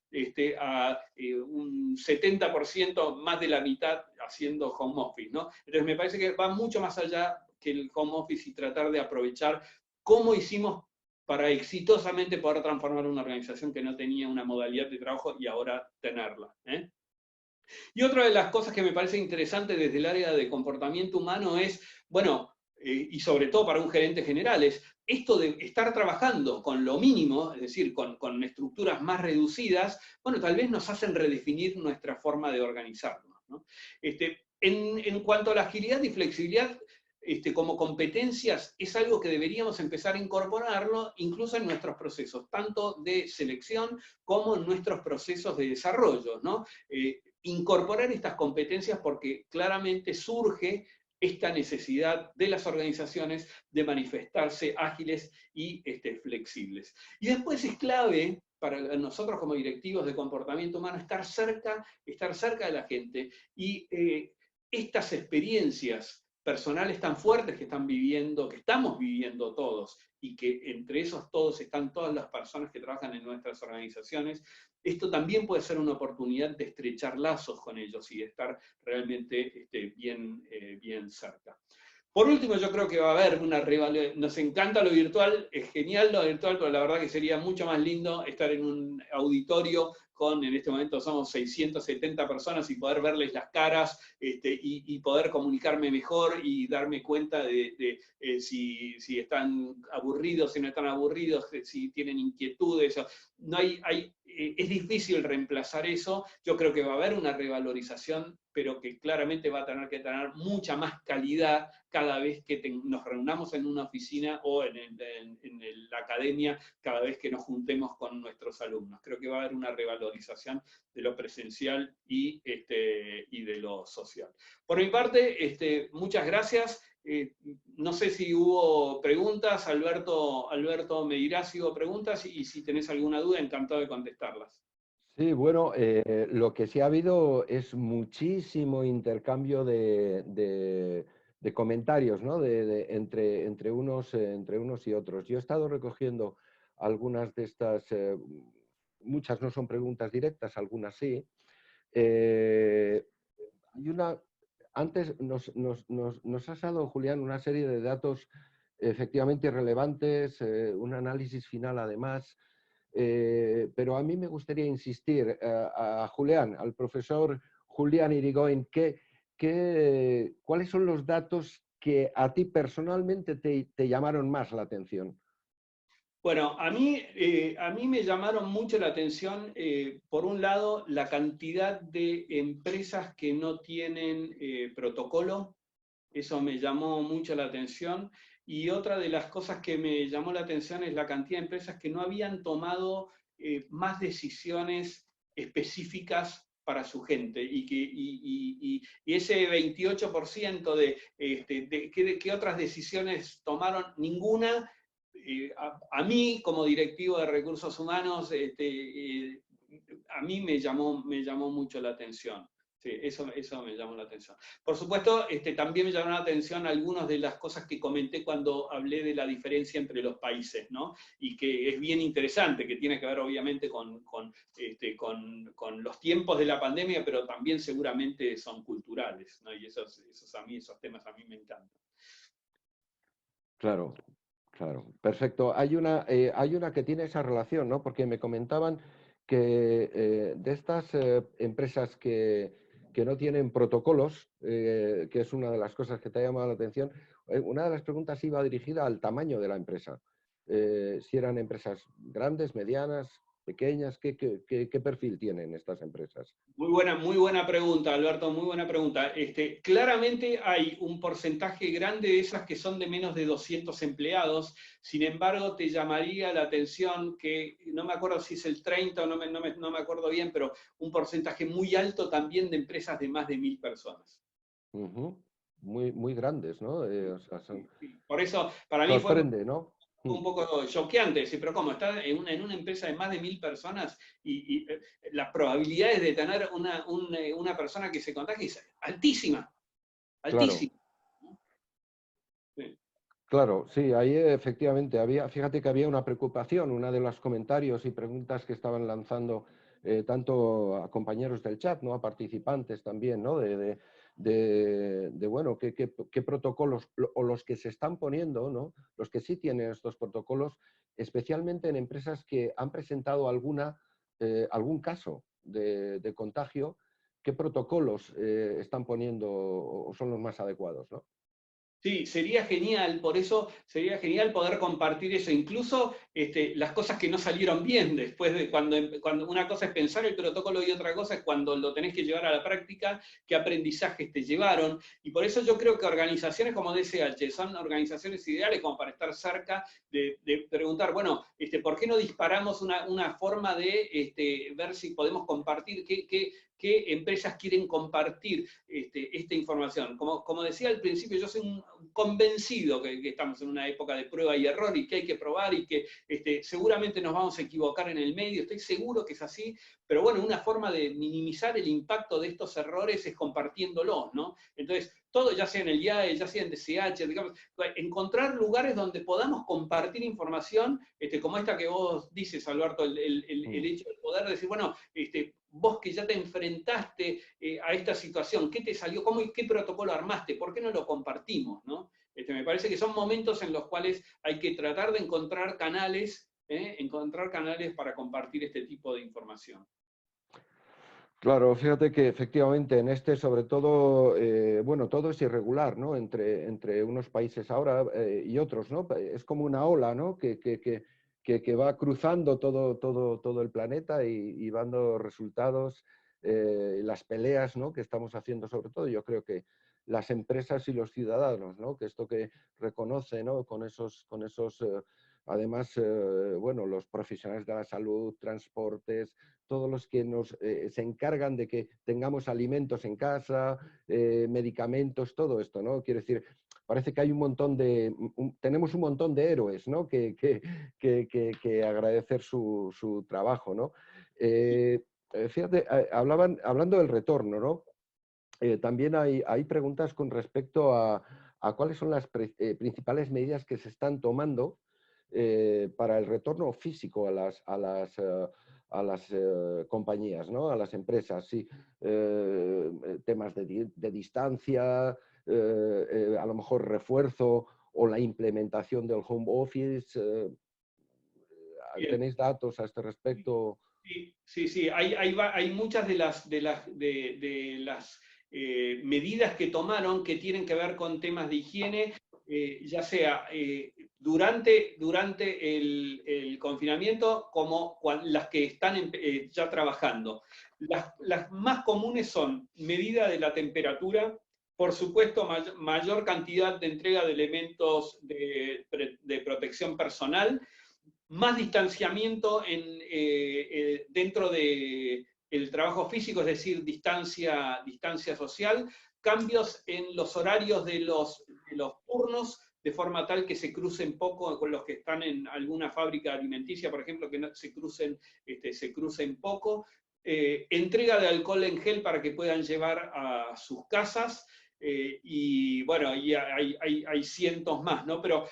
un 70%, más de la mitad haciendo home office, ¿no? Entonces me parece que va mucho más allá que el home office y tratar de aprovechar cómo hicimos para exitosamente poder transformar una organización que no tenía una modalidad de trabajo y ahora tenerla. Y otra de las cosas que me parece interesante desde el área de comportamiento humano es, bueno, y sobre todo para un gerente general, es esto de estar trabajando con lo mínimo, es decir, con estructuras más reducidas, bueno, tal vez nos hacen redefinir nuestra forma de organizarnos, ¿no? En cuanto a la agilidad y flexibilidad, como competencias, es algo que deberíamos empezar a incorporarlo incluso en nuestros procesos, tanto de selección como en nuestros procesos de desarrollo, ¿no? Incorporar estas competencias porque claramente surge esta necesidad de las organizaciones de manifestarse ágiles y flexibles. Y después es clave para nosotros como directivos de comportamiento humano estar cerca de la gente y estas experiencias personales tan fuertes que estamos viviendo todos, y que entre esos todos están todas las personas que trabajan en nuestras organizaciones, esto también puede ser una oportunidad de estrechar lazos con ellos y de estar realmente bien cerca. Por último, yo creo que va a haber una revalorización. Nos encanta lo virtual, es genial lo virtual, pero la verdad que sería mucho más lindo estar en un auditorio en este momento somos 670 personas, y poder verles las caras y poder comunicarme mejor y darme cuenta de si están aburridos, si no están aburridos, si tienen inquietudes. No es difícil reemplazar eso. Yo creo que va a haber una revalorización, pero que claramente va a tener que tener mucha más calidad cada vez que nos reunamos en una oficina o en la academia, cada vez que nos juntemos con nuestros alumnos. Creo que va a haber una revalorización de lo presencial y de lo social. Por mi parte, muchas gracias. No sé si hubo preguntas, Alberto me dirá si hubo preguntas, y si tenés alguna duda, encantado de contestarlas. Sí, bueno, lo que sí ha habido es muchísimo intercambio de comentarios, ¿no? Entre unos y otros. Yo he estado recogiendo algunas de estas, muchas no son preguntas directas, algunas sí. Hay una, antes nos has dado, Julián, una serie de datos efectivamente relevantes, un análisis final además. Pero a mí me gustaría insistir a Julián, al profesor Julián Irigoyen, ¿cuáles son los datos que a ti personalmente te llamaron más la atención? Bueno, a mí me llamaron mucho la atención, por un lado, la cantidad de empresas que no tienen protocolo. Eso me llamó mucho la atención. Y otra de las cosas que me llamó la atención es la cantidad de empresas que no habían tomado más decisiones específicas para su gente, y ese 28% ¿qué otras decisiones tomaron? Ninguna. A mí, como directivo de recursos humanos, a mí me llamó mucho la atención. Sí, eso me llamó la atención. Por supuesto, también me llamó la atención algunas de las cosas que comenté cuando hablé de la diferencia entre los países, ¿no? Y que es bien interesante, que tiene que ver obviamente con los tiempos de la pandemia, pero también seguramente son culturales, ¿no? Y esos temas a mí me encantan. Claro, claro, perfecto. Hay una que tiene esa relación, ¿no? Porque me comentaban que de estas empresas que que no tienen protocolos, que es una de las cosas que te ha llamado la atención. Una de las preguntas iba dirigida al tamaño de la empresa. Si eran empresas grandes, medianas, pequeñas, ¿qué perfil tienen estas empresas? Muy buena pregunta, Alberto, muy buena pregunta. Claramente hay un porcentaje grande de esas que son de menos de 200 empleados. Sin embargo, te llamaría la atención que, no me acuerdo si es el 30 o no me acuerdo bien, pero un porcentaje muy alto también de empresas de más de 1000 personas. Ujú. Muy grandes, ¿no? O sea, Sí. Por eso, para mí fue sorprende, ¿no? un poco choqueante, decir, pero ¿cómo? Está en una empresa de más de 1000 personas y las probabilidades de tener una persona que se contagie es altísima, Claro. altísima. Sí. Claro, sí, ahí efectivamente había, fíjate que había una preocupación, una de los comentarios y preguntas que estaban lanzando tanto a compañeros del chat, ¿no? A participantes también, ¿no? Bueno, qué protocolos, o los que se están poniendo, ¿no? Los que sí tienen estos protocolos, especialmente en empresas que han presentado algún caso de contagio, ¿qué protocolos están poniendo o son los más adecuados, ¿no? Sí, sería genial, por eso sería genial poder compartir eso, incluso las cosas que no salieron bien después de cuando una cosa es pensar el protocolo y otra cosa es cuando lo tenés que llevar a la práctica, qué aprendizajes te llevaron. Y por eso yo creo que organizaciones como DSH son organizaciones ideales como para estar cerca de preguntar, bueno, ¿por qué no disparamos una forma de ver si podemos compartir qué empresas quieren compartir esta información? Como decía al principio, yo soy un convencido que estamos en una época de prueba y error y que hay que probar y que seguramente nos vamos a equivocar en el medio, estoy seguro que es así, pero bueno, una forma de minimizar el impacto de estos errores es compartiéndolos, ¿no? Entonces, todo, ya sea en el IAE, ya sea en DCH, digamos, encontrar lugares donde podamos compartir información, como esta que vos dices, Alberto, el hecho de poder decir, bueno, vos que ya te enfrentaste a esta situación, ¿qué te salió? ¿Cómo y qué protocolo armaste? ¿Por qué no lo compartimos? ¿No? Me parece que son momentos en los cuales hay que tratar de encontrar canales para compartir este tipo de información. Claro, fíjate que efectivamente en este, sobre todo, bueno, todo es irregular, ¿no? Entre unos países ahora y otros, ¿no? Es como una ola, ¿no? Que va cruzando todo el planeta y va dando resultados. Las peleas, ¿no? Que estamos haciendo, sobre todo, yo creo que las empresas y los ciudadanos, ¿no? Que esto que reconoce, ¿no? Además, bueno, los profesionales de la salud, transportes, todos los que se encargan de que tengamos alimentos en casa, medicamentos, todo esto, ¿no? Quiero decir, parece que hay tenemos un montón de héroes, ¿no? Que agradecer su trabajo, ¿no? Fíjate, hablando del retorno, ¿no? También hay preguntas con respecto a cuáles son las principales medidas que se están tomando para el retorno físico a las compañías, ¿no? A las empresas, sí. Temas de distancia, a lo mejor refuerzo o la implementación del home office. Bien. ¿Tenéis datos a este respecto? Sí. Hay muchas de las medidas que tomaron que tienen que ver con temas de higiene, ya sea durante el confinamiento como las que están ya trabajando. Las más comunes son medida de la temperatura, por supuesto, mayor cantidad de entrega de elementos de protección personal, más distanciamiento dentro del trabajo físico, es decir, distancia social, cambios en los horarios de los turnos, de forma tal que se crucen poco con los que están en alguna fábrica alimenticia, por ejemplo, que no, se crucen poco, entrega de alcohol en gel para que puedan llevar a sus casas, y bueno, y hay cientos más, ¿no? Pero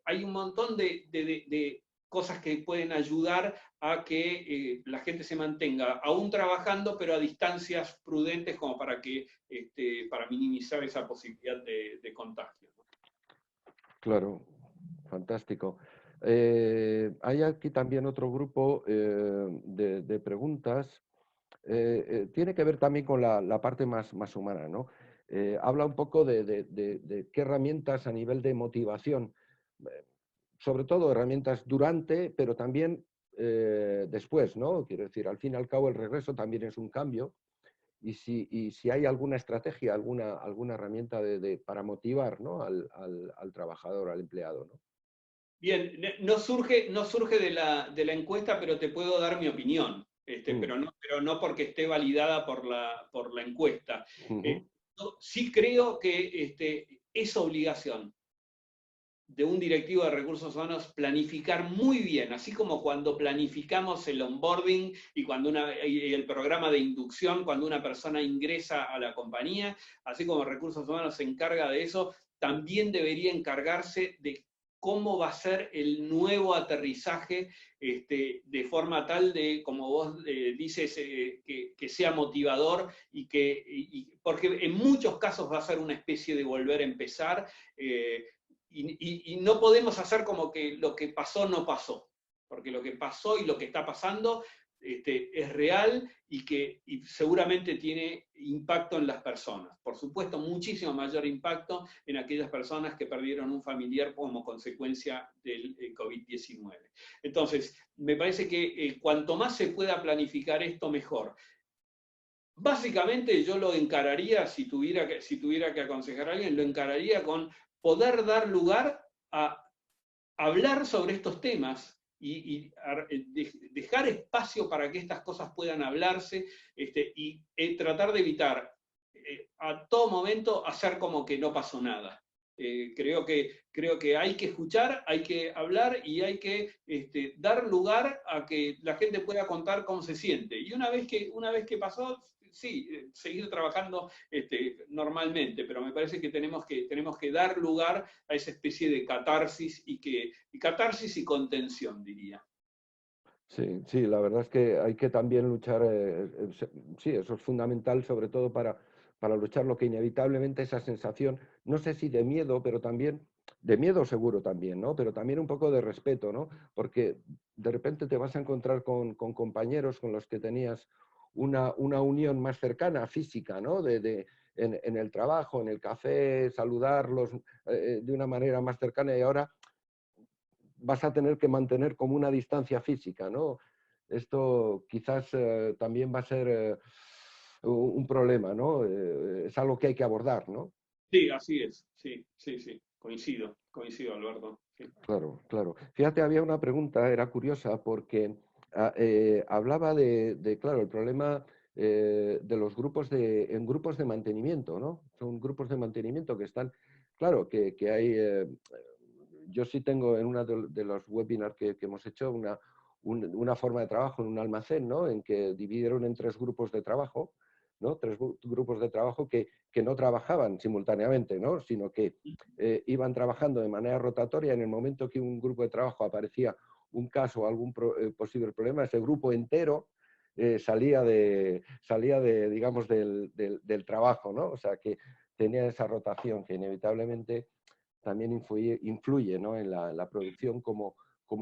hay un montón de cosas que pueden ayudar a que la gente se mantenga aún trabajando, pero a distancias prudentes como para minimizar esa posibilidad de contagio. Claro, fantástico. Hay aquí también otro grupo de preguntas. tiene que ver también con la parte más humana, ¿no? Habla un poco de qué herramientas a nivel de motivación, sobre todo herramientas durante, pero también después, ¿no? Quiero decir, al fin y al cabo el regreso también es un cambio, y si hay alguna estrategia, alguna herramienta para motivar, ¿no? al trabajador, al empleado, ¿no? Bien, no surge de la encuesta, pero te puedo dar mi opinión, Mm, pero no porque esté validada por la encuesta. ujú, Eh, yo sí creo que es obligación de un directivo de recursos humanos planificar muy bien, así como cuando planificamos el onboarding y el programa de inducción cuando una persona ingresa a la compañía, así como recursos humanos se encarga de eso, también debería encargarse de cómo va a ser el nuevo aterrizaje, de forma tal de, como vos dices, que sea motivador porque en muchos casos va a ser una especie de volver a empezar. Y no podemos hacer como que lo que pasó no pasó, porque lo que pasó y lo que está pasando es real y seguramente tiene impacto en las personas. Por supuesto, muchísimo mayor impacto en aquellas personas que perdieron un familiar como consecuencia del COVID-19. Entonces, me parece que cuanto más se pueda planificar esto, mejor. Básicamente yo lo encararía, si tuviera que aconsejar a alguien, lo encararía con poder dar lugar a hablar sobre estos temas dejar espacio para que estas cosas puedan hablarse, y tratar de evitar a todo momento hacer como que no pasó nada. Creo que hay que escuchar, hay que hablar y hay que dar lugar a que la gente pueda contar cómo se siente. Y una vez que pasó, sí, seguir trabajando normalmente, pero me parece que tenemos que dar lugar a esa especie de catarsis catarsis y contención, diría. sí, sí, la verdad es que hay que también luchar, sí, eso es fundamental, sobre todo para luchar lo que inevitablemente esa sensación, no sé si de miedo, pero también, de miedo seguro también, ¿no? Pero también un poco de respeto, ¿no? Porque de repente te vas a encontrar con compañeros con los que tenías una unión más cercana, física, ¿no? En el trabajo, en el café, saludarlos de una manera más cercana, y ahora vas a tener que mantener como una distancia física, ¿no? Esto quizás también va a ser un problema, ¿no? Es algo que hay que abordar, ¿no? Sí, así es. Sí, sí, sí. Coincido, Alberto. Sí. Claro, claro. Fíjate, había una pregunta, era curiosa, porque hablaba claro, el problema de los en grupos de mantenimiento, ¿no? Son grupos de mantenimiento que están, claro, que hay, yo sí tengo en uno de los webinars que hemos hecho una forma de trabajo en un almacén, ¿no? En que dividieron en tres grupos de trabajo, ¿no? Tres grupos de trabajo que no trabajaban simultáneamente, ¿no? Sino que iban trabajando de manera rotatoria. En el momento que un grupo de trabajo aparecía un caso o algún posible problema, ese grupo entero salía digamos, del trabajo, ¿no? O sea, que tenía esa rotación que inevitablemente también influye, ¿no? En la producción, como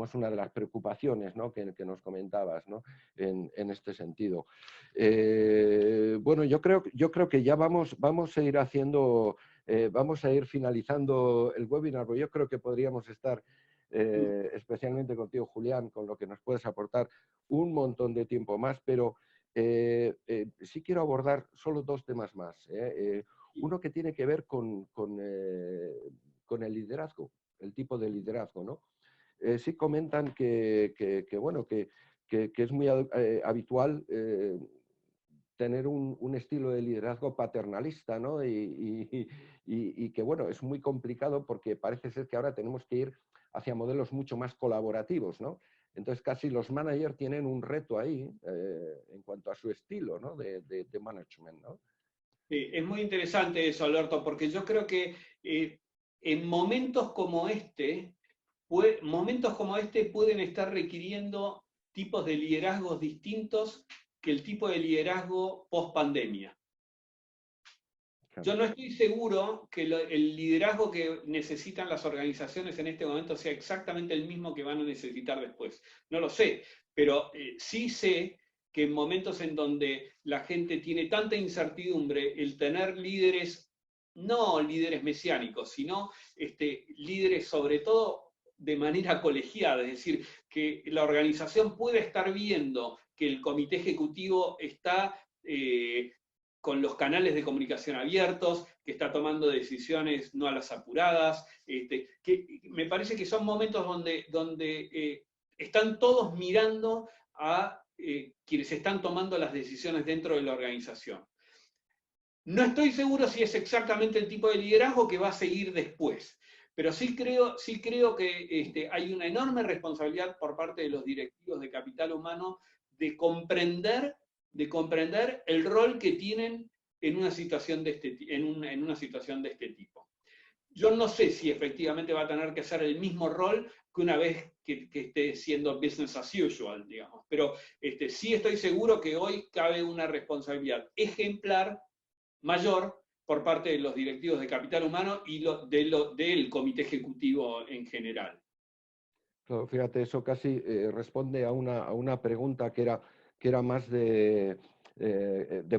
es una de las preocupaciones, ¿no? que nos comentabas, ¿no? En este sentido. Bueno, yo creo que ya vamos a ir haciendo, vamos a ir finalizando el webinar, porque yo creo que podríamos estar, especialmente contigo, Julián, con lo que nos puedes aportar un montón de tiempo más, pero sí quiero abordar solo dos temas más. Uno que tiene que ver con el liderazgo, el tipo de liderazgo, ¿no? Sí comentan bueno, que es muy habitual tener un estilo de liderazgo paternalista, ¿no? Y que, bueno, es muy complicado porque parece ser que ahora tenemos que ir hacia modelos mucho más colaborativos, ¿no? Entonces, casi los managers tienen un reto ahí en cuanto a su estilo, ¿no? de management, ¿no? Es muy interesante eso, Alberto, porque yo creo que en momentos como este pueden estar requiriendo tipos de liderazgos distintos que el tipo de liderazgo post pandemia. Claro. Yo no estoy seguro que el liderazgo que necesitan las organizaciones en este momento sea exactamente el mismo que van a necesitar después. No lo sé, pero sí sé que en momentos en donde la gente tiene tanta incertidumbre, el tener líderes, no líderes mesiánicos, sino líderes sobre todo de manera colegiada, es decir, que la organización puede estar viendo que el comité ejecutivo está con los canales de comunicación abiertos, que está tomando decisiones no a las apuradas, que me parece que son momentos donde están todos mirando a quienes están tomando las decisiones dentro de la organización. No estoy seguro si es exactamente el tipo de liderazgo que va a seguir después, pero sí creo que hay una enorme responsabilidad por parte de los directivos de capital humano de comprender el rol que tienen en una situación de este tipo. Yo no sé si efectivamente va a tener que hacer el mismo rol que una vez que esté siendo business as usual, digamos, pero sí estoy seguro que hoy cabe una responsabilidad ejemplar mayor por parte de los directivos de capital humano y del comité ejecutivo en general. Claro, fíjate, eso casi responde a una pregunta que era más de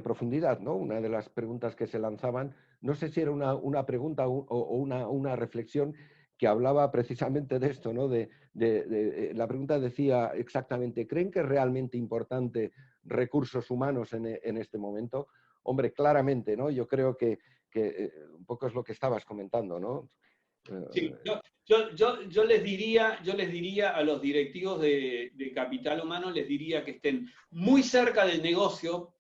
profundidad, ¿no? Una de las preguntas que se lanzaban, no sé si era una pregunta o una reflexión que hablaba precisamente de esto, ¿no? La pregunta decía exactamente, ¿creen que es realmente importante recursos humanos en este momento? Hombre, claramente, ¿no? Yo creo que un poco es lo que estabas comentando, ¿no? Sí, yo les diría a los directivos de capital humano, les diría que estén muy cerca del negocio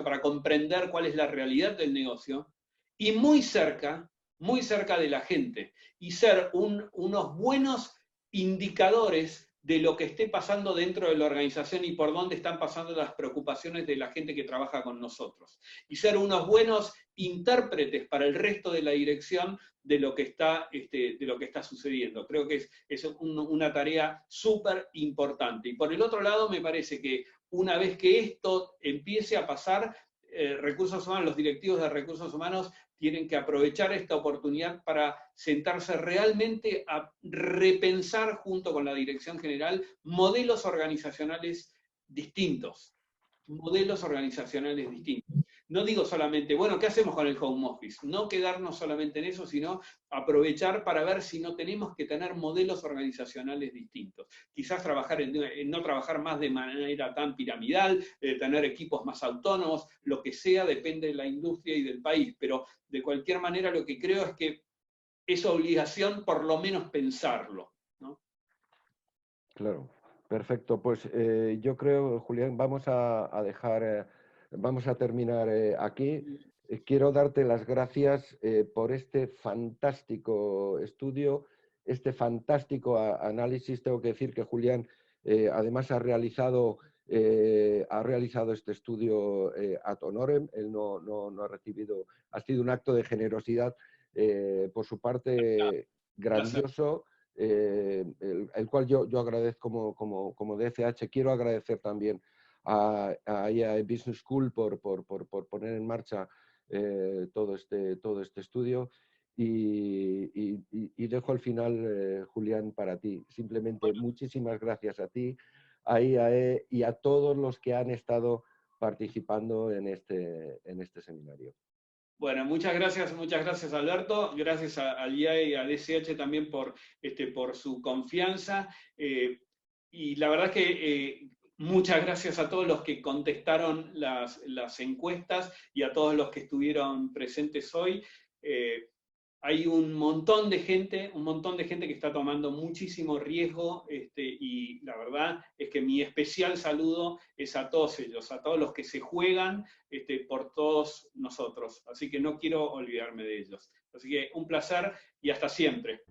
para comprender cuál es la realidad del negocio, y muy cerca de la gente, y ser unos buenos indicadores de lo que esté pasando dentro de la organización y por dónde están pasando las preocupaciones de la gente que trabaja con nosotros. Y ser unos buenos intérpretes para el resto de la dirección de lo que está sucediendo. Creo que es una tarea súper importante. Y por el otro lado, me parece que una vez que esto empiece a pasar, recursos humanos, los directivos de recursos humanos tienen que aprovechar esta oportunidad para sentarse realmente a repensar junto con la dirección general modelos organizacionales distintos. No digo solamente, bueno, ¿qué hacemos con el home office? No quedarnos solamente en eso, sino aprovechar para ver si no tenemos que tener modelos organizacionales distintos. Quizás no trabajar más de manera tan piramidal, tener equipos más autónomos, lo que sea, depende de la industria y del país, pero de cualquier manera lo que creo es que es obligación por lo menos pensarlo, ¿no? Claro, perfecto. Pues yo creo, Julián, vamos a terminar aquí. Quiero darte las gracias por este fantástico estudio, este fantástico análisis. Tengo que decir que Julián además ha realizado este estudio ad honorem. Él no ha recibido, ha sido un acto de generosidad por su parte grandioso. El cual yo agradezco como DCH. Quiero agradecer también a IAE Business School por poner en marcha todo este estudio y dejo al final, Julián, para ti. Simplemente muchísimas gracias a ti, a IAE y a todos los que han estado participando en este seminario. Bueno, muchas gracias Alberto, gracias al IAE y a DCH también por su confianza, y la verdad es que muchas gracias a todos los que contestaron las encuestas y a todos los que estuvieron presentes hoy. Hay un montón de gente que está tomando muchísimo riesgo, y la verdad es que mi especial saludo es a todos ellos, a todos los que se juegan por todos nosotros. Así que no quiero olvidarme de ellos. Así que un placer y hasta siempre.